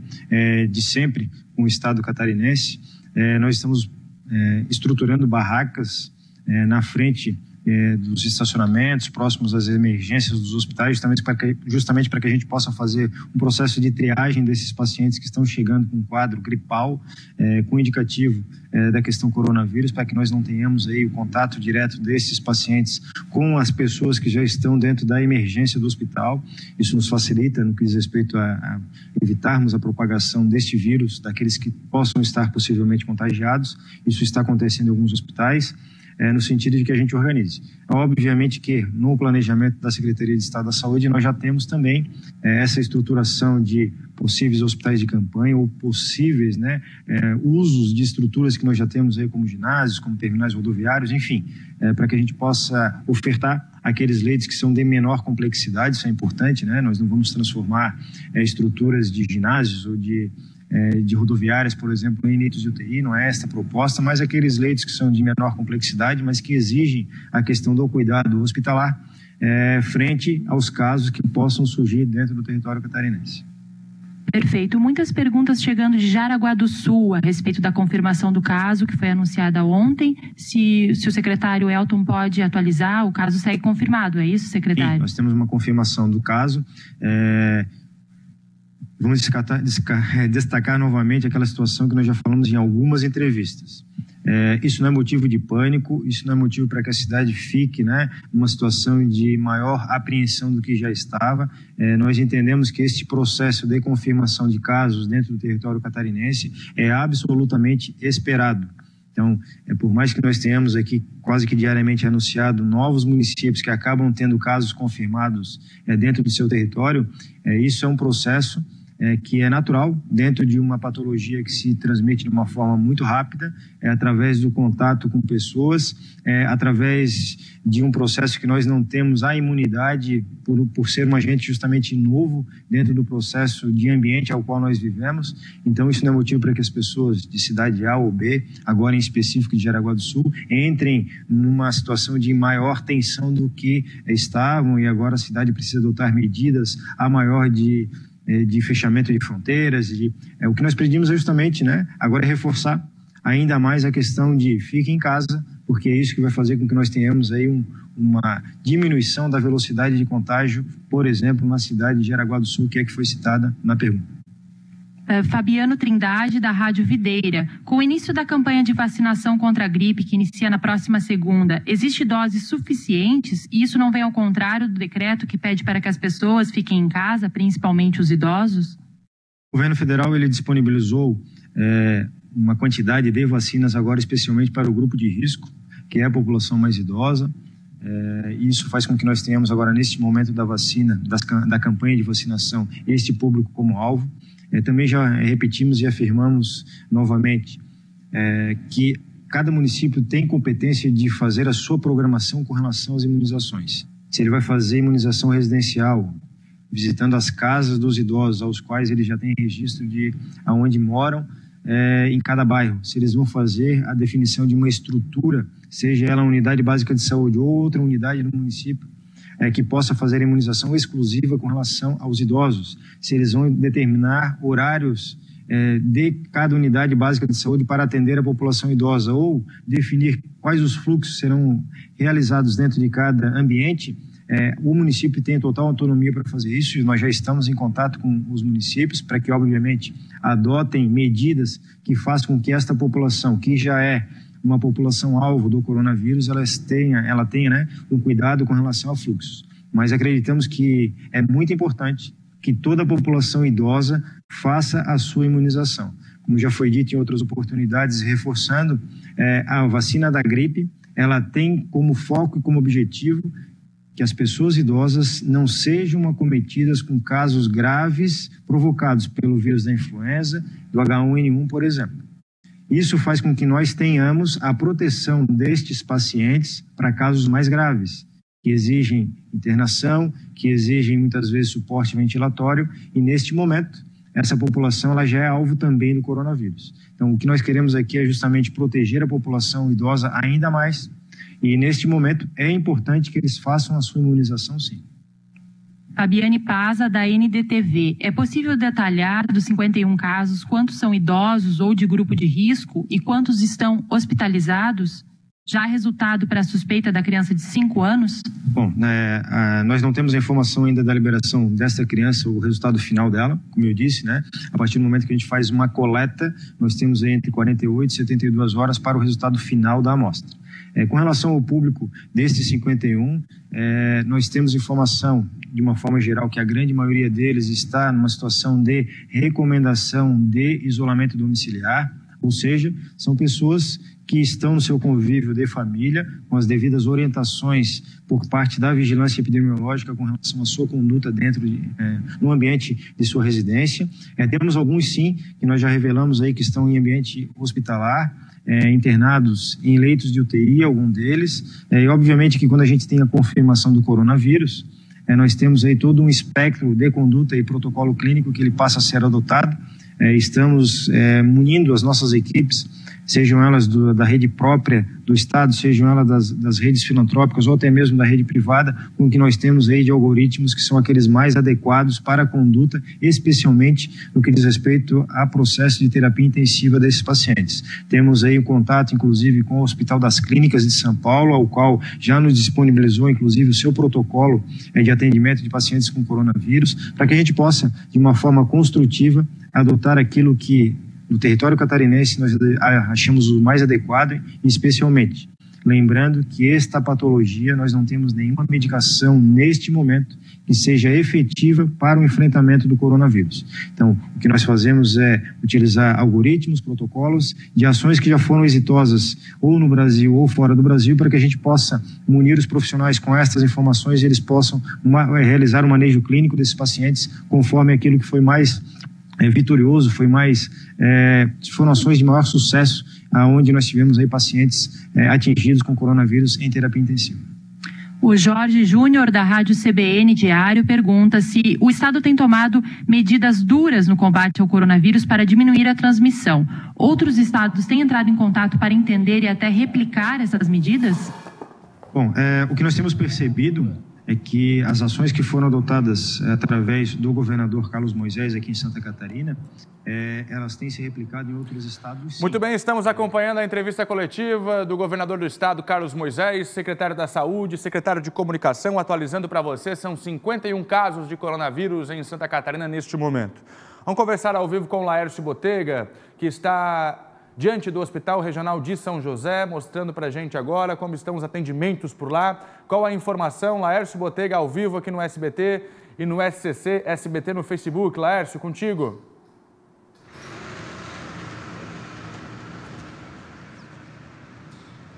de sempre com o Estado catarinense. Nós estamos estruturando barracas na frente dos estacionamentos, próximos às emergências dos hospitais, justamente para que a gente possa fazer um processo de triagem desses pacientes que estão chegando com um quadro gripal, com indicativo da questão coronavírus, para que nós não tenhamos aí o contato direto desses pacientes com as pessoas que já estão dentro da emergência do hospital. Isso nos facilita no que diz respeito a evitarmos a propagação deste vírus, daqueles que possam estar possivelmente contagiados. Isso está acontecendo em alguns hospitais, no sentido de que a gente organize. Obviamente que no planejamento da Secretaria de Estado da Saúde nós já temos também essa estruturação de possíveis hospitais de campanha ou possíveis usos de estruturas que nós já temos aí, como ginásios, como terminais rodoviários, enfim, para que a gente possa ofertar aqueles leitos que são de menor complexidade. Isso é importante, nós não vamos transformar estruturas de ginásios ou de rodoviárias, por exemplo, em leitos de UTI, não é esta a proposta, mas aqueles leitos que são de menor complexidade, mas que exigem a questão do cuidado hospitalar frente aos casos que possam surgir dentro do território catarinense. Perfeito. Muitas perguntas chegando de Jaraguá do Sul a respeito da confirmação do caso que foi anunciada ontem. Se o secretário Elton pode atualizar, o caso segue confirmado, é isso, secretário? Sim, nós temos uma confirmação do caso. Vamos destacar novamente aquela situação que nós já falamos em algumas entrevistas. Isso não é motivo de pânico, isso não é motivo para que a cidade fique numa situação de maior apreensão do que já estava. Nós entendemos que este processo de confirmação de casos dentro do território catarinense é absolutamente esperado. Então, por mais que nós tenhamos aqui quase que diariamente anunciado novos municípios que acabam tendo casos confirmados dentro do seu território, isso é um processo que é natural dentro de uma patologia que se transmite de uma forma muito rápida, através do contato com pessoas, através de um processo que nós não temos a imunidade por ser um agente justamente novo dentro do processo de ambiente ao qual nós vivemos. Então isso não é motivo para que as pessoas de cidade A ou B, agora em específico de Jaraguá do Sul, entrem numa situação de maior tensão do que estavam, e agora a cidade precisa adotar medidas a maior de fechamento de fronteiras. O que nós pedimos é justamente, agora é reforçar ainda mais a questão de fique em casa, porque é isso que vai fazer com que nós tenhamos aí uma diminuição da velocidade de contágio, por exemplo, na cidade de Jaraguá do Sul, que foi citada na pergunta. Fabiano Trindade, da Rádio Videira. Com o início da campanha de vacinação contra a gripe, que inicia na próxima segunda, existe doses suficientes e isso não vem ao contrário do decreto que pede para que as pessoas fiquem em casa, principalmente os idosos? O governo federal ele disponibilizou uma quantidade de vacinas agora especialmente para o grupo de risco, que é a população mais idosa. Isso faz com que nós tenhamos agora, neste momento da vacina, da campanha de vacinação, este público como alvo. Também já repetimos e afirmamos novamente que cada município tem competência de fazer a sua programação com relação às imunizações. se ele vai fazer imunização residencial, visitando as casas dos idosos, aos quais ele já tem registro de aonde moram, em cada bairro. Se eles vão fazer a definição de uma estrutura, seja ela uma unidade básica de saúde ou outra unidade do município, que possa fazer a imunização exclusiva com relação aos idosos. Se eles vão determinar horários de cada unidade básica de saúde para atender a população idosa ou definir quais os fluxos serão realizados dentro de cada ambiente, o município tem total autonomia para fazer isso e nós já estamos em contato com os municípios para que, obviamente, adotem medidas que façam com que esta população, que já é uma população alvo do coronavírus, ela tenha, né, um cuidado com relação a fluxos. Mas acreditamos que é muito importante que toda a população idosa faça a sua imunização. Como já foi dito em outras oportunidades, reforçando, a vacina da gripe, ela tem como foco e como objetivo que as pessoas idosas não sejam acometidas com casos graves provocados pelo vírus da influenza, do H1N1, por exemplo. Isso faz com que nós tenhamos a proteção destes pacientes para casos mais graves, que exigem internação, que exigem muitas vezes suporte ventilatório, e neste momento essa população ela já é alvo também do coronavírus. Então o que nós queremos aqui é justamente proteger a população idosa ainda mais, e neste momento é importante que eles façam a sua imunização, sim. Fabiane Paza, da NDTV. É possível detalhar dos 51 casos quantos são idosos ou de grupo de risco e quantos estão hospitalizados? Já há resultado para a suspeita da criança de 5 anos? Bom, nós não temos a informação ainda da liberação desta criança, o resultado final dela, como eu disse, né? A partir do momento que a gente faz uma coleta, nós temos aí entre 48 e 72 horas para o resultado final da amostra. Com relação ao público destes 51, nós temos informação, de uma forma geral, que a grande maioria deles está numa situação de recomendação de isolamento domiciliar, ou seja, são pessoas que estão no seu convívio de família, com as devidas orientações por parte da vigilância epidemiológica com relação à sua conduta no ambiente de sua residência. Temos alguns, sim, que nós já revelamos aí que estão em ambiente hospitalar, internados em leitos de UTI, algum deles, e obviamente que quando a gente tem a confirmação do coronavírus, nós temos aí todo um espectro de conduta e protocolo clínico que ele passa a ser adotado. Estamos munindo as nossas equipes, sejam elas da rede própria do Estado, sejam elas das redes filantrópicas ou até mesmo da rede privada, com o que nós temos aí de algoritmos que são aqueles mais adequados para a conduta, especialmente no que diz respeito a processo de terapia intensiva desses pacientes. Temos aí um contato, inclusive, com o Hospital das Clínicas de São Paulo, ao qual já nos disponibilizou, inclusive, o seu protocolo de atendimento de pacientes com coronavírus, para que a gente possa, de uma forma construtiva, adotar aquilo que no território catarinense nós achamos o mais adequado, e especialmente lembrando que esta patologia nós não temos nenhuma medicação neste momento que seja efetiva para o enfrentamento do coronavírus. Então, o que nós fazemos é utilizar algoritmos, protocolos de ações que já foram exitosas ou no Brasil ou fora do Brasil, para que a gente possa munir os profissionais com estas informações e eles possam realizar o manejo clínico desses pacientes conforme aquilo que foi mais vitorioso, foram ações de maior sucesso, onde nós tivemos aí pacientes atingidos com coronavírus em terapia intensiva. O Jorge Júnior, da Rádio CBN Diário, pergunta se o Estado tem tomado medidas duras no combate ao coronavírus para diminuir a transmissão. Outros estados têm entrado em contato para entender e até replicar essas medidas? Bom, o que nós temos percebido é que as ações que foram adotadas através do governador Carlos Moisés aqui em Santa Catarina, elas têm se replicado em outros estados. Sim. Muito bem, estamos acompanhando a entrevista coletiva do governador do estado, Carlos Moisés, secretário da Saúde, secretário de Comunicação, atualizando para você, são 51 casos de coronavírus em Santa Catarina neste momento. Vamos conversar ao vivo com o Laércio Botega, que está diante do Hospital Regional de São José, mostrando para a gente agora como estão os atendimentos por lá. Qual a informação? Laércio Botega, ao vivo aqui no SBT e no SCC SBT no Facebook. Laércio, contigo.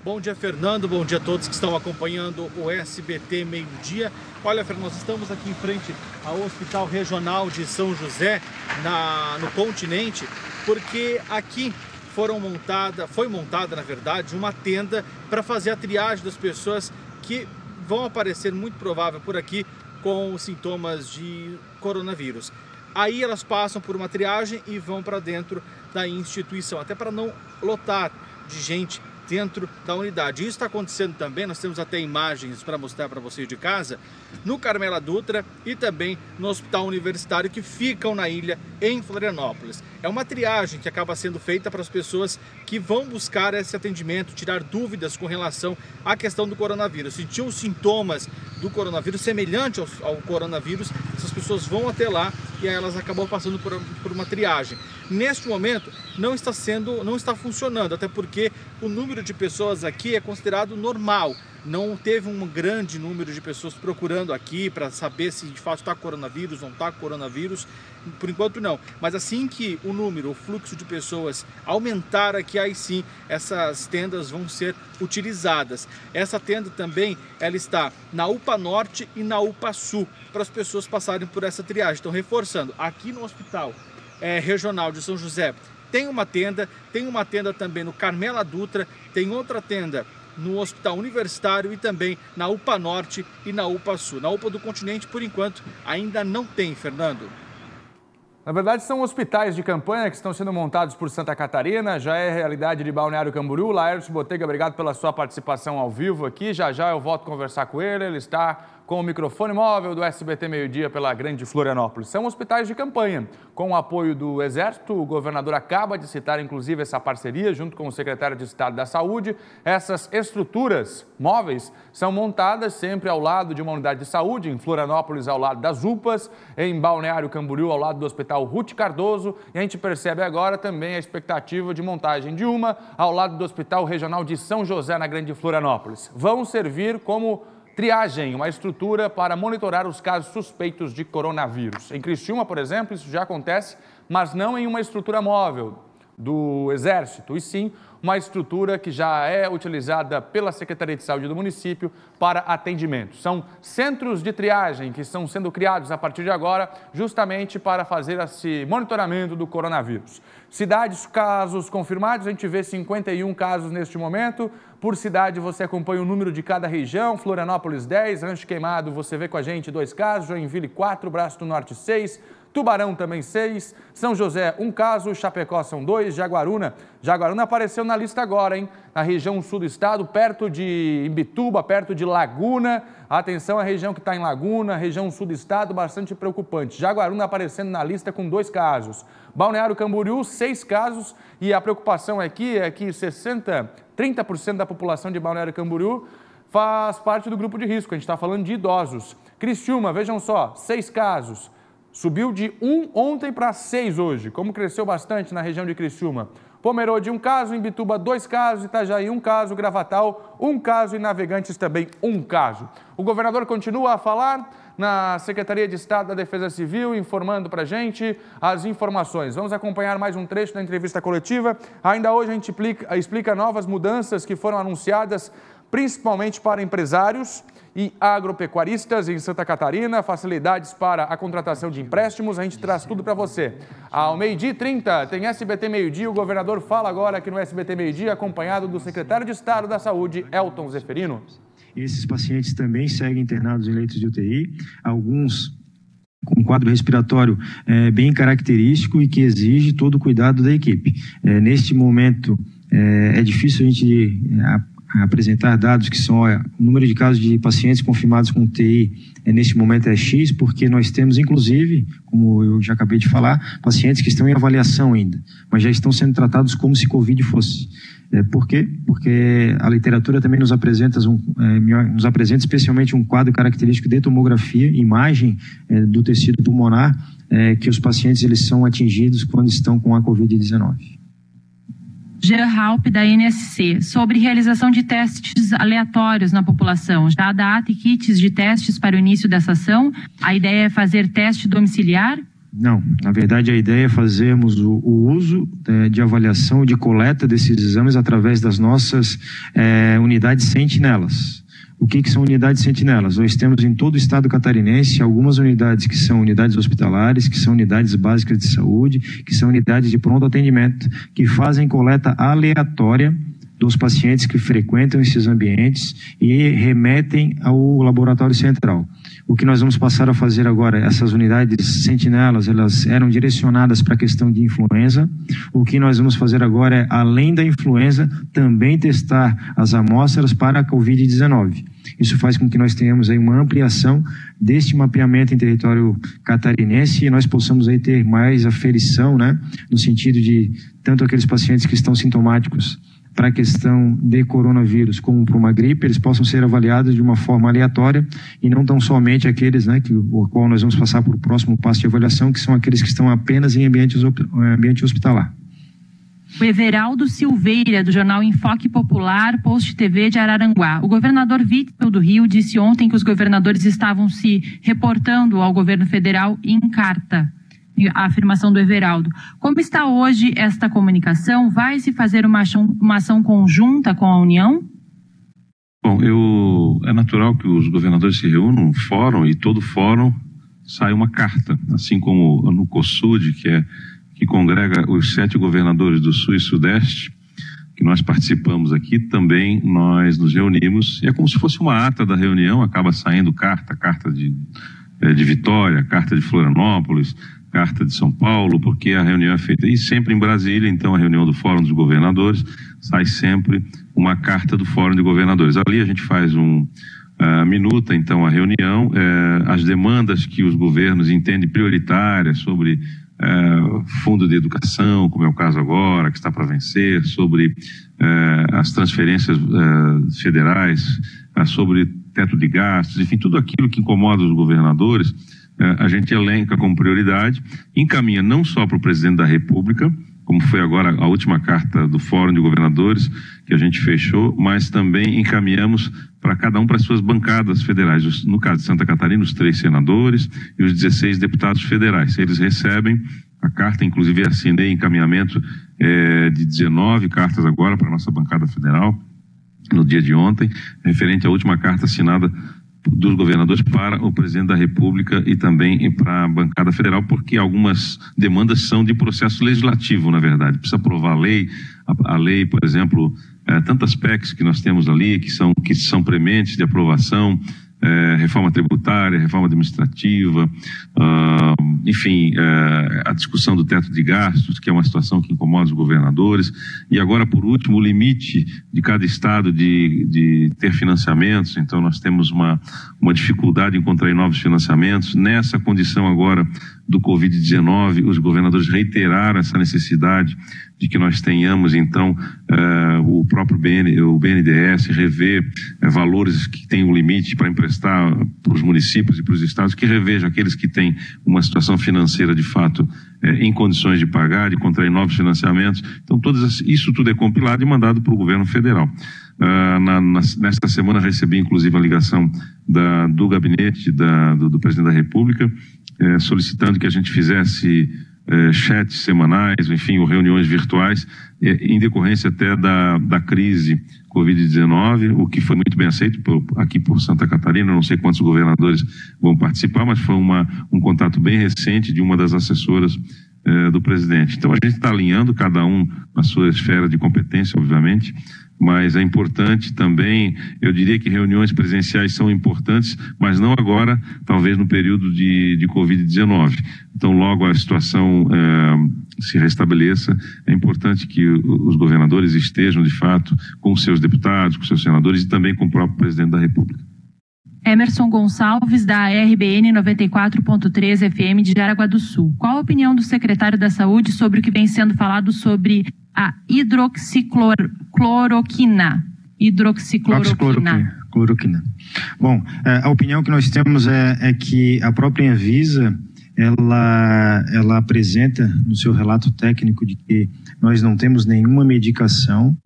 Bom dia, Fernando. Bom dia a todos que estão acompanhando o SBT Meio-Dia. Olha, Fernando, nós estamos aqui em frente ao Hospital Regional de São José, no continente, porque aqui foi montada, na verdade, uma tenda para fazer a triagem das pessoas que vão aparecer, muito provável, por aqui com sintomas de coronavírus. Aí elas passam por uma triagem e vão para dentro da instituição, até para não lotar de gente dentro da unidade. Isso está acontecendo também, nós temos até imagens para mostrar para vocês de casa, no Carmela Dutra e também no Hospital Universitário, que ficam na ilha, em Florianópolis. É uma triagem que acaba sendo feita para as pessoas que vão buscar esse atendimento, tirar dúvidas com relação à questão do coronavírus. Se tinham sintomas do coronavírus semelhante ao coronavírus, essas pessoas vão até lá e aí elas acabam passando por uma triagem. Neste momento não está funcionando, até porque o número de pessoas aqui é considerado normal. Não teve um grande número de pessoas procurando aqui para saber se de fato está coronavírus, não está coronavírus. Por enquanto não, mas assim que o fluxo de pessoas aumentar aqui, aí sim essas tendas vão ser utilizadas. Essa tenda também, ela está na UPA Norte e na UPA Sul, para as pessoas passarem por essa triagem. Então, reforçando, aqui no Hospital Regional de São José tem uma tenda também no Carmela Dutra, tem outra tenda no Hospital Universitário e também na UPA Norte e na UPA Sul. Na UPA do Continente, por enquanto, ainda não tem, Fernando. Na verdade, são hospitais de campanha que estão sendo montados por Santa Catarina, já é realidade de Balneário Camboriú. Laércio Botega, obrigado pela sua participação ao vivo aqui. Já eu volto a conversar com ele, ele está com o microfone móvel do SBT Meio-Dia pela Grande Florianópolis. São hospitais de campanha, com o apoio do Exército. O governador acaba de citar, inclusive, essa parceria junto com o secretário de Estado da Saúde. Essas estruturas móveis são montadas sempre ao lado de uma unidade de saúde, em Florianópolis, ao lado das UPAs, em Balneário Camboriú, ao lado do Hospital Ruth Cardoso. E a gente percebe agora também a expectativa de montagem de uma ao lado do Hospital Regional de São José, na Grande Florianópolis. Vão servir como triagem, uma estrutura para monitorar os casos suspeitos de coronavírus. Em Criciúma, por exemplo, isso já acontece, mas não em uma estrutura móvel do Exército, e sim uma estrutura que já é utilizada pela Secretaria de Saúde do município para atendimento. São centros de triagem que estão sendo criados a partir de agora, justamente para fazer esse monitoramento do coronavírus. Cidades, casos confirmados, a gente vê 51 casos neste momento. Por cidade, você acompanha o número de cada região. Florianópolis, 10, Rancho Queimado, você vê com a gente 2 casos, Joinville, 4, Braço do Norte, 6, Tubarão também 6, São José 1 caso, Chapecó são 2, Jaguaruna apareceu na lista agora, hein? Na região sul do estado, perto de Imbituba, perto de Laguna. Atenção à região que está em Laguna, região sul do estado, bastante preocupante. Jaguaruna aparecendo na lista com 2 casos. Balneário Camboriú, 6 casos, e a preocupação aqui é que 30% da população de Balneário Camboriú faz parte do grupo de risco, a gente está falando de idosos. Criciúma, vejam só, 6 casos. Subiu de 1 ontem para 6 hoje, como cresceu bastante na região de Criciúma. Pomerode, 1 caso, Imbituba, 2 casos, Itajaí, 1 caso, Gravatal, 1 caso e Navegantes também 1 caso. O governador continua a falar na Secretaria de Estado da Defesa Civil, informando para a gente as informações. Vamos acompanhar mais um trecho da entrevista coletiva. Ainda hoje a gente explica novas mudanças que foram anunciadas principalmente para empresários e agropecuaristas em Santa Catarina, facilidades para a contratação de empréstimos, a gente traz tudo para você. Ao 12h30 tem SBT Meio-Dia, o governador fala agora aqui no SBT Meio-Dia, acompanhado do secretário de Estado da Saúde, Elton Zeferino. Esses pacientes também seguem internados em leitos de UTI, alguns com quadro respiratório bem característico e que exige todo o cuidado da equipe. Neste momento, é difícil a gente apresentar dados que são o número de casos de pacientes confirmados com UTI neste momento é X, porque nós temos, inclusive, como eu já acabei de falar, pacientes que estão em avaliação ainda, mas já estão sendo tratados como se Covid fosse. Por quê? Porque a literatura também nos apresenta especialmente um quadro característico de tomografia, imagem do tecido pulmonar, que os pacientes eles são atingidos quando estão com a Covid-19. Jean Halp, da NSC, sobre realização de testes aleatórios na população. Já há data e kits de testes para o início dessa ação? A ideia é fazer teste domiciliar? Não, na verdade a ideia é fazermos o uso de avaliação, de coleta desses exames através das nossas unidades sentinelas. O que são unidades sentinelas? Nós temos em todo o estado catarinense algumas unidades que são unidades hospitalares, que são unidades básicas de saúde, que são unidades de pronto atendimento, que fazem coleta aleatória dos pacientes que frequentam esses ambientes e remetem ao laboratório central. O que nós vamos passar a fazer agora, essas unidades sentinelas, elas eram direcionadas para a questão de influenza. O que nós vamos fazer agora é, além da influenza, também testar as amostras para a Covid-19. Isso faz com que nós tenhamos aí uma ampliação deste mapeamento em território catarinense e nós possamos aí ter mais aferição, né, no sentido de tanto aqueles pacientes que estão sintomáticos para a questão de coronavírus como para uma gripe, eles possam ser avaliados de uma forma aleatória e não tão somente aqueles, né, o qual nós vamos passar para o próximo passo de avaliação, que são aqueles que estão apenas em ambiente hospitalar. O Everaldo Silveira, do jornal Enfoque Popular, Post TV de Araranguá. O governador Witzel do Rio disse ontem que os governadores estavam se reportando ao governo federal em carta. A afirmação do Everaldo. Como está hoje esta comunicação? Vai se fazer uma ação conjunta com a União? Bom, é natural que os governadores se reúnam no fórum e todo fórum sai uma carta, assim como no COSUD, que congrega os 7 governadores do Sul e Sudeste, que nós participamos aqui, também nós nos reunimos, e é como se fosse uma ata da reunião, acaba saindo carta de Vitória, carta de Florianópolis, carta de São Paulo, porque a reunião é feita e sempre em Brasília, então a reunião do Fórum dos Governadores, sai sempre uma carta do Fórum de Governadores. Ali a gente faz minuta então a reunião, as demandas que os governos entendem prioritárias sobre fundo de educação, como é o caso agora, que está para vencer, sobre as transferências federais, sobre teto de gastos, enfim, tudo aquilo que incomoda os governadores, a gente elenca como prioridade, encaminha não só para o presidente da República, como foi agora a última carta do Fórum de Governadores, que a gente fechou, mas também encaminhamos para cada um para as suas bancadas federais. No caso de Santa Catarina, os 3 senadores e os 16 deputados federais. Eles recebem a carta, inclusive assinei encaminhamento de 19 cartas agora para a nossa bancada federal, no dia de ontem, referente à última carta assinada dos governadores para o presidente da República e também para a bancada federal, porque algumas demandas são de processo legislativo, na verdade. Precisa aprovar a lei, por exemplo, tantas PECs que nós temos ali, que são prementes de aprovação, reforma tributária, reforma administrativa, enfim, a discussão do teto de gastos, que é uma situação que incomoda os governadores, e agora, por último, o limite de cada estado de ter financiamentos. Então nós temos uma dificuldade em contrair novos financiamentos. Nessa condição agora do Covid-19, os governadores reiteraram essa necessidade de que nós tenhamos, então, o próprio BNDES rever valores que têm um limite para emprestar para os municípios e para os estados, que reveja aqueles que têm uma situação financeira, de fato, em condições de pagar, de contrair novos financiamentos. Então, isso tudo é compilado e mandado para o governo federal. Nesta semana recebi, inclusive, a ligação do gabinete do presidente da República, solicitando que a gente fizesse chats semanais, enfim, ou reuniões virtuais, em decorrência até da crise Covid-19, o que foi muito bem aceito aqui por Santa Catarina. Não sei quantos governadores vão participar, mas foi um contato bem recente de uma das assessoras do presidente. Então a gente está alinhando, cada um na sua esfera de competência, obviamente, mas é importante também, eu diria que reuniões presenciais são importantes, mas não agora, talvez no período de Covid-19. Então, logo a situação se restabeleça, é importante que os governadores estejam, de fato, com seus deputados, com seus senadores e também com o próprio presidente da República. Emerson Gonçalves, da RBN 94.3 FM de Jaraguá do Sul. Qual a opinião do secretário da Saúde sobre o que vem sendo falado sobre a hidroxicloroquina? Cloroquina. Bom, a opinião que nós temos é que a própria Anvisa, ela apresenta no seu relato técnico de que nós não temos nenhuma medicação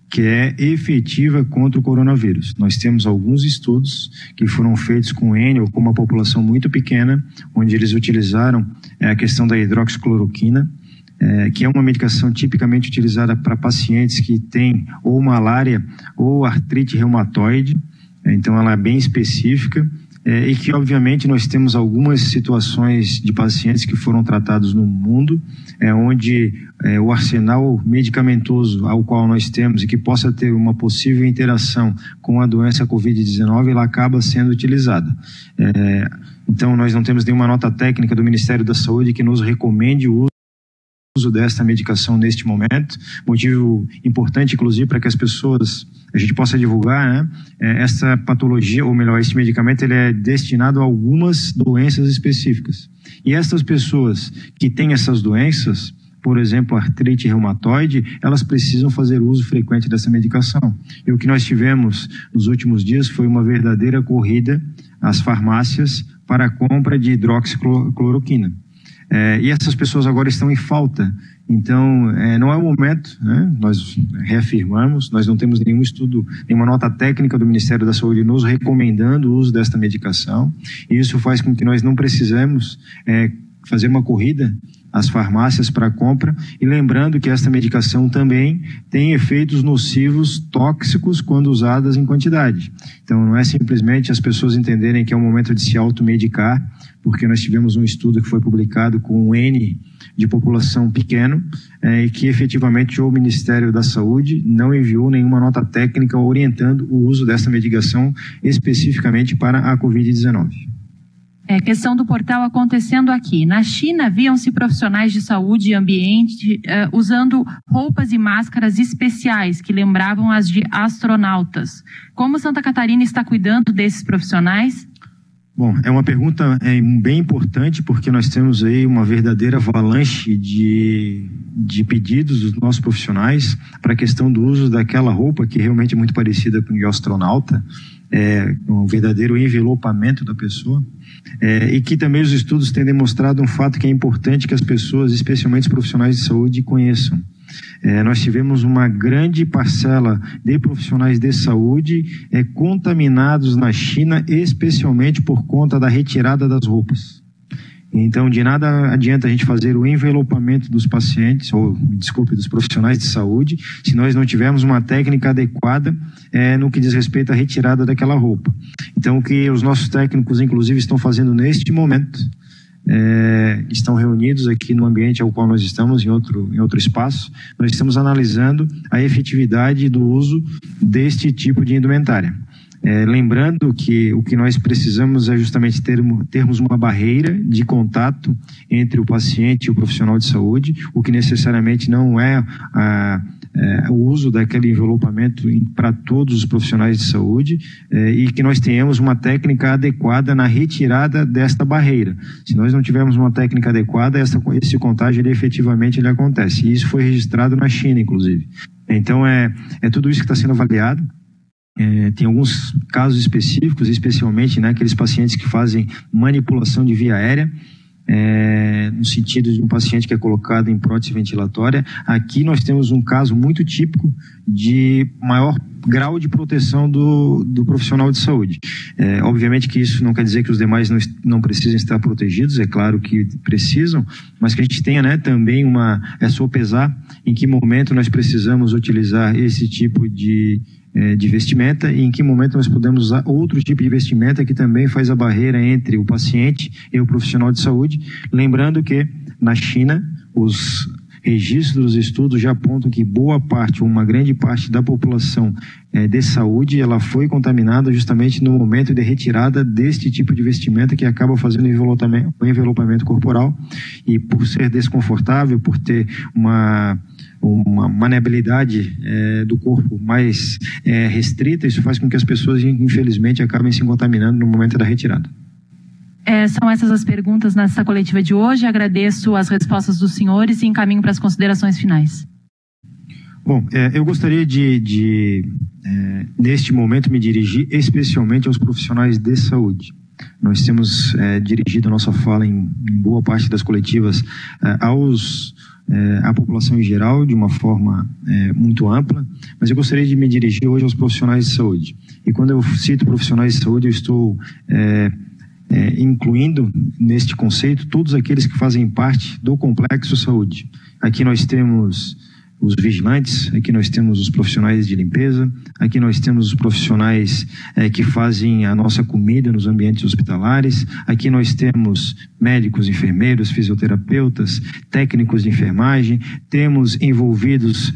que é efetiva contra o coronavírus. Nós temos alguns estudos que foram feitos com N ou com uma população muito pequena, onde eles utilizaram a questão da hidroxicloroquina, que é uma medicação tipicamente utilizada para pacientes que têm ou malária ou artrite reumatoide. Então ela é bem específica. e que, obviamente, nós temos algumas situações de pacientes que foram tratados no mundo, onde o arsenal medicamentoso ao qual nós temos e que possa ter uma possível interação com a doença Covid-19, ela acaba sendo utilizada. Então, nós não temos nenhuma nota técnica do Ministério da Saúde que nos recomende o uso desta medicação neste momento, motivo importante, inclusive, para que a gente possa divulgar, né? Essa patologia, ou melhor, esse medicamento, ele é destinado a algumas doenças específicas. E essas pessoas que têm essas doenças, por exemplo, artrite reumatoide, elas precisam fazer uso frequente dessa medicação. E o que nós tivemos nos últimos dias foi uma verdadeira corrida às farmácias para a compra de hidroxicloroquina. E essas pessoas agora estão em falta. Então, não é o momento, né? Nós reafirmamos, nós não temos nenhum estudo, nenhuma nota técnica do Ministério da Saúde nos recomendando o uso desta medicação, e isso faz com que nós não precisemos fazer uma corrida às farmácias para compra, e lembrando que esta medicação também tem efeitos nocivos tóxicos quando usadas em quantidade. Então, não é simplesmente as pessoas entenderem que é o momento de se automedicar, porque nós tivemos um estudo que foi publicado com um N de população pequeno, e que efetivamente o Ministério da Saúde não enviou nenhuma nota técnica orientando o uso dessa medicação especificamente para a Covid-19. Questão do portal acontecendo aqui. Na China, viam-se profissionais de saúde e ambiente usando roupas e máscaras especiais que lembravam as de astronautas. Como Santa Catarina está cuidando desses profissionais? Bom, é uma pergunta bem importante, porque nós temos aí uma verdadeira avalanche de pedidos dos nossos profissionais para a questão do uso daquela roupa que realmente é muito parecida com o de astronauta, um verdadeiro envelopamento da pessoa, e que também os estudos têm demonstrado um fato que é importante que as pessoas, especialmente os profissionais de saúde, conheçam. Nós tivemos uma grande parcela de profissionais de saúde contaminados na China, especialmente por conta da retirada das roupas. Então, de nada adianta a gente fazer o envelopamento dos pacientes, dos profissionais de saúde, se nós não tivermos uma técnica adequada no que diz respeito à retirada daquela roupa. Então, o que os nossos técnicos, inclusive, estão fazendo neste momento, estão reunidos aqui no ambiente ao qual nós estamos, em outro espaço, nós estamos analisando a efetividade do uso deste tipo de indumentária. Lembrando que o que nós precisamos é justamente termos uma barreira de contato entre o paciente e o profissional de saúde, o que necessariamente não é o uso daquele envelopamento para todos os profissionais de saúde, e que nós tenhamos uma técnica adequada na retirada desta barreira. Se nós não tivermos uma técnica adequada, esse contágio efetivamente acontece. E isso foi registrado na China, inclusive. Então, tudo isso que está sendo avaliado. Tem alguns casos específicos, especialmente aqueles pacientes que fazem manipulação de via aérea, no sentido de um paciente que é colocado em prótese ventilatória. Aqui nós temos um caso muito típico de maior grau de proteção do profissional de saúde. Obviamente que isso não quer dizer que os demais não precisem estar protegidos, é claro que precisam, mas que a gente tenha também sopesar em que momento nós precisamos utilizar esse tipo de vestimenta e em que momento nós podemos usar outro tipo de vestimenta que também faz a barreira entre o paciente e o profissional de saúde. Lembrando que na China os registros dos estudos já apontam que boa parte ou uma grande parte da população de saúde ela foi contaminada justamente no momento de retirada deste tipo de vestimenta que acaba fazendo o envelopamento corporal, e por ser desconfortável, por ter uma maleabilidade do corpo mais restrita, isso faz com que as pessoas, infelizmente, acabem se contaminando no momento da retirada. São essas as perguntas nessa coletiva de hoje. Agradeço as respostas dos senhores e encaminho para as considerações finais. Bom, eu gostaria neste momento, me dirigir especialmente aos profissionais de saúde. Nós temos dirigido a nossa fala em boa parte das coletivas à população em geral, de uma forma muito ampla, mas eu gostaria de me dirigir hoje aos profissionais de saúde. E quando eu cito profissionais de saúde, eu estou incluindo neste conceito todos aqueles que fazem parte do complexo saúde. Aqui nós temos os vigilantes, aqui nós temos os profissionais de limpeza, aqui nós temos os profissionais que fazem a nossa comida nos ambientes hospitalares, aqui nós temos médicos, enfermeiros, fisioterapeutas, técnicos de enfermagem, temos envolvidos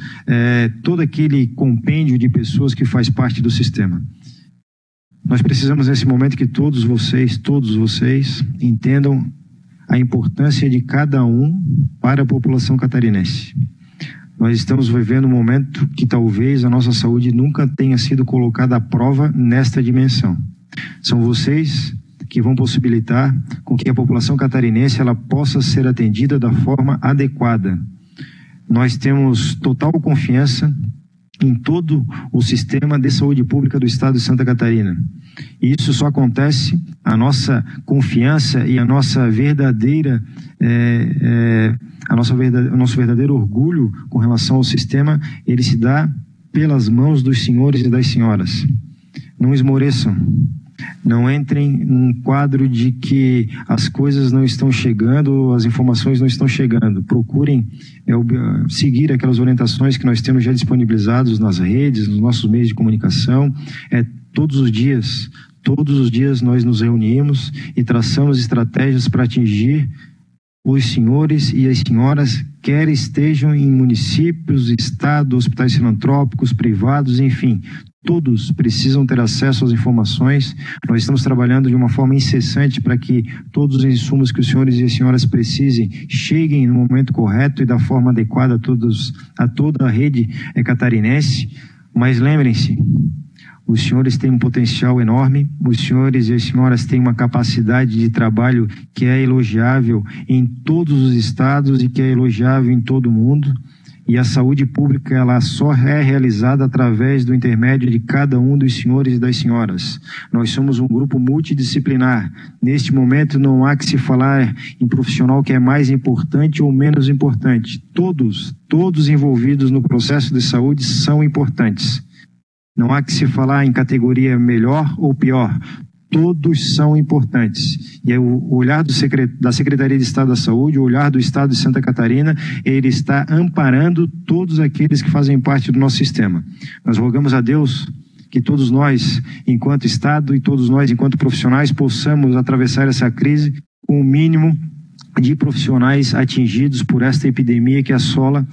todo aquele compêndio de pessoas que faz parte do sistema. Nós precisamos nesse momento que todos vocês entendam a importância de cada um para a população catarinense. Nós estamos vivendo um momento que talvez a nossa saúde nunca tenha sido colocada à prova nesta dimensão. São vocês que vão possibilitar com que a população catarinense ela possa ser atendida da forma adequada. Nós temos total confiança em todo o sistema de saúde pública do estado de Santa Catarina. E isso só acontece, a nosso verdadeiro orgulho com relação ao sistema, ele se dá pelas mãos dos senhores e das senhoras. Não esmoreçam, não entrem num quadro de que as coisas não estão chegando, as informações não estão chegando. Procurem seguir aquelas orientações que nós temos já disponibilizados nas redes, nos nossos meios de comunicação. Todos os dias nós nos reunimos e traçamos estratégias para atingir os senhores e as senhoras, quer estejam em municípios, estado, hospitais filantrópicos, privados, enfim, todos precisam ter acesso às informações. Nós estamos trabalhando de uma forma incessante para que todos os insumos que os senhores e as senhoras precisem cheguem no momento correto e da forma adequada a toda a rede catarinense. Mas lembrem-se, os senhores têm um potencial enorme, os senhores e as senhoras têm uma capacidade de trabalho que é elogiável em todos os estados e que é elogiável em todo o mundo. E a saúde pública ela só é realizada através do intermédio de cada um dos senhores e das senhoras. Nós somos um grupo multidisciplinar. Neste momento não há que se falar em profissional que é mais importante ou menos importante. Todos envolvidos no processo de saúde são importantes. Não há que se falar em categoria melhor ou pior. Todos são importantes. E o olhar da Secretaria de Estado da Saúde, o olhar do Estado de Santa Catarina, ele está amparando todos aqueles que fazem parte do nosso sistema. Nós rogamos a Deus que todos nós, enquanto Estado, e todos nós, enquanto profissionais, possamos atravessar essa crise com o mínimo de profissionais atingidos por esta epidemia que assola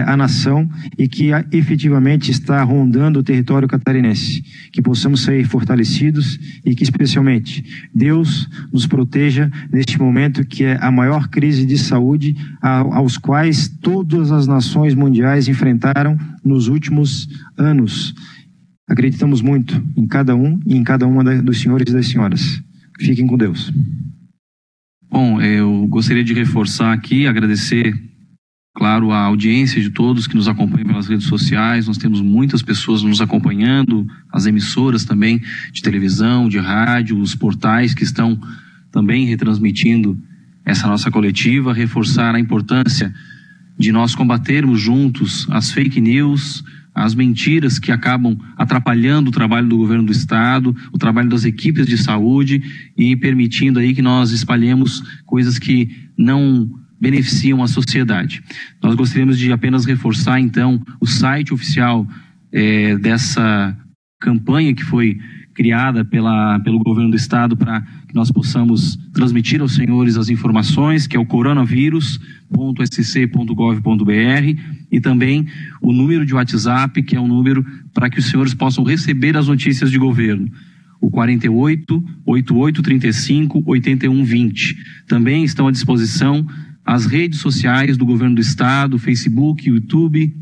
a nação e que efetivamente está rondando o território catarinense. Que possamos sair fortalecidos e que, especialmente, Deus nos proteja neste momento que é a maior crise de saúde aos quais todas as nações mundiais enfrentaram nos últimos anos. Acreditamos muito em cada um e em cada uma dos senhores e das senhoras. Fiquem com Deus. Bom, eu gostaria de reforçar aqui, agradecer, claro, a audiência de todos que nos acompanham pelas redes sociais. Nós temos muitas pessoas nos acompanhando, as emissoras também de televisão, de rádio, os portais que estão também retransmitindo essa nossa coletiva. Reforçar a importância de nós combatermos juntos as fake news, as mentiras que acabam atrapalhando o trabalho do governo do estado, o trabalho das equipes de saúde e permitindo aí que nós espalhemos coisas que não beneficiam a sociedade. Nós gostaríamos de apenas reforçar então o site oficial dessa campanha que foi criada pelo governo do estado para que nós possamos transmitir aos senhores as informações, que é o coronavírus.sc.gov.br, e também o número de WhatsApp, que é um número para que os senhores possam receber as notícias de governo, o 48 88 35 81 20. Também estão à disposição as redes sociais do governo do estado, o Facebook, o YouTube,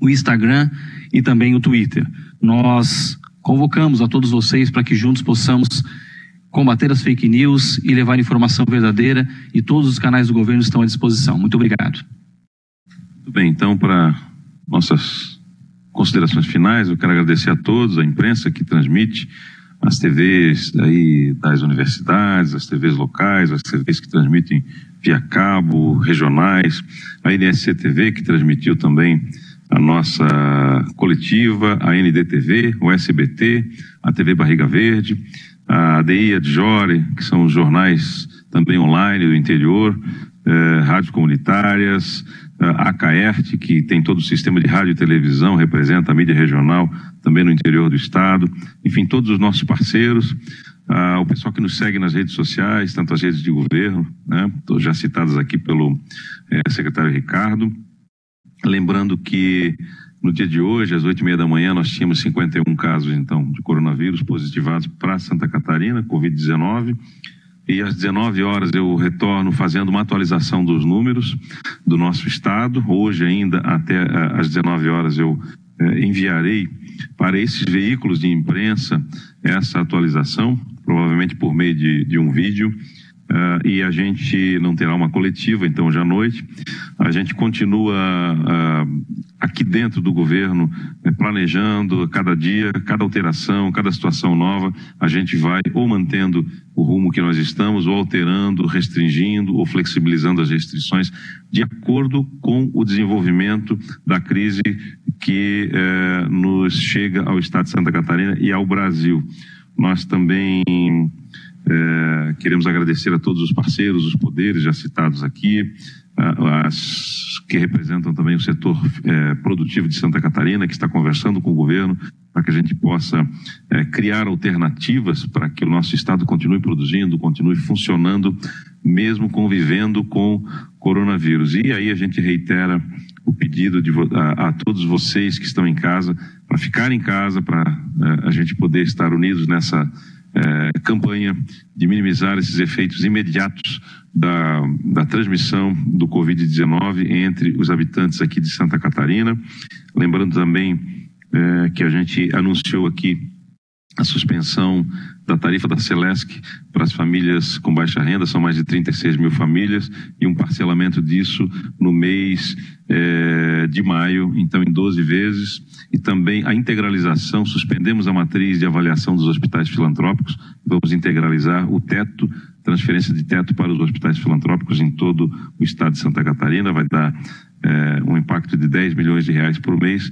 o Instagram e também o Twitter. Nós convocamos a todos vocês para que juntos possamos combater as fake news e levar informação verdadeira, e todos os canais do governo estão à disposição. Muito obrigado. Muito bem, então, para nossas considerações finais, eu quero agradecer a todos, a imprensa que transmite, as TVs aí das universidades, as TVs locais, as TVs que transmitem via cabo, regionais, a NSC TV que transmitiu também a nossa coletiva, a NDTV, o SBT, a TV Barriga Verde, a ADI, a Adjore, que são os jornais também online do interior, rádios comunitárias, a Caerte, que tem todo o sistema de rádio e televisão, representa a mídia regional também no interior do estado, enfim, todos os nossos parceiros, o pessoal que nos segue nas redes sociais, tanto as redes de governo, né, já citadas aqui pelo secretário Ricardo. Lembrando que no dia de hoje, às 8h30 da manhã, nós tínhamos 51 casos, então, de coronavírus positivados para Santa Catarina, Covid-19. E às 19 horas eu retorno fazendo uma atualização dos números do nosso estado. Hoje ainda, até às 19 horas, eu enviarei para esses veículos de imprensa essa atualização, provavelmente por meio de um vídeo. E a gente não terá uma coletiva, então, hoje à noite. A gente continua aqui dentro do governo, planejando cada dia, cada alteração, cada situação nova. A gente vai ou mantendo o rumo que nós estamos, ou alterando, restringindo ou flexibilizando as restrições de acordo com o desenvolvimento da crise que nos chega ao estado de Santa Catarina e ao Brasil. Nós também queremos agradecer a todos os parceiros, os poderes já citados aqui, que representam também o setor produtivo de Santa Catarina, que está conversando com o governo para que a gente possa criar alternativas para que o nosso estado continue produzindo, continue funcionando, mesmo convivendo com coronavírus. E aí a gente reitera o pedido a todos vocês que estão em casa, para ficar em casa, para a gente poder estar unidos nessa campanha de minimizar esses efeitos imediatos da transmissão do Covid-19 entre os habitantes aqui de Santa Catarina. Lembrando também que a gente anunciou aqui a suspensão da tarifa da Celesc para as famílias com baixa renda, são mais de 36 mil famílias, e um parcelamento disso no mês de maio, então em 12 vezes, e também a integralização, suspendemos a matriz de avaliação dos hospitais filantrópicos, vamos integralizar o teto, transferência de teto para os hospitais filantrópicos em todo o estado de Santa Catarina, vai dar um impacto de 10 milhões de reais por mês,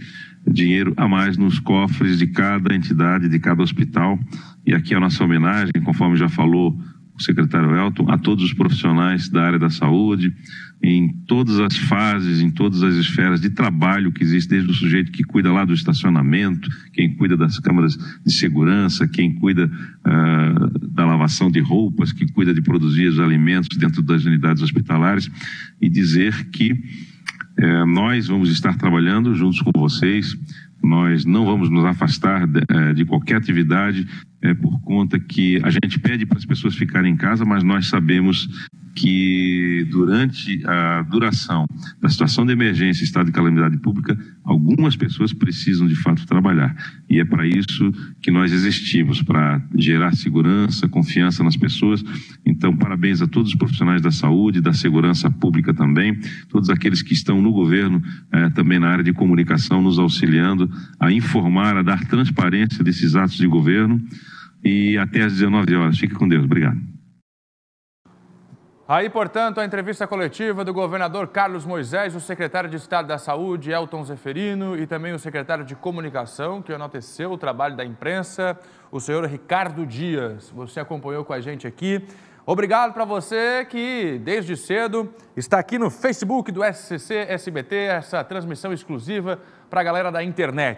dinheiro a mais nos cofres de cada entidade, de cada hospital. E aqui a nossa homenagem, conforme já falou o secretário Elton, a todos os profissionais da área da saúde, em todas as fases, em todas as esferas de trabalho que existe, desde o sujeito que cuida lá do estacionamento, quem cuida das câmaras de segurança, quem cuida da lavação de roupas, que cuida de produzir os alimentos dentro das unidades hospitalares, e dizer que nós vamos estar trabalhando juntos com vocês, nós não vamos nos afastar de qualquer atividade por conta que a gente pede para as pessoas ficarem em casa, mas nós sabemos que durante a duração da situação de emergência, estado de calamidade pública, algumas pessoas precisam de fato trabalhar. E é para isso que nós existimos, para gerar segurança, confiança nas pessoas. Então, parabéns a todos os profissionais da saúde, da segurança pública também, todos aqueles que estão no governo, também na área de comunicação, nos auxiliando a informar, a dar transparência desses atos de governo. E até às 19 horas. Fique com Deus. Obrigado. Aí, portanto, a entrevista coletiva do governador Carlos Moisés, o secretário de Estado da Saúde, Elton Zeferino, e também o secretário de Comunicação, que enalteceu o trabalho da imprensa, o senhor Ricardo Dias. Você acompanhou com a gente aqui. Obrigado para você que, desde cedo, está aqui no Facebook do SCC SBT, essa transmissão exclusiva para a galera da internet.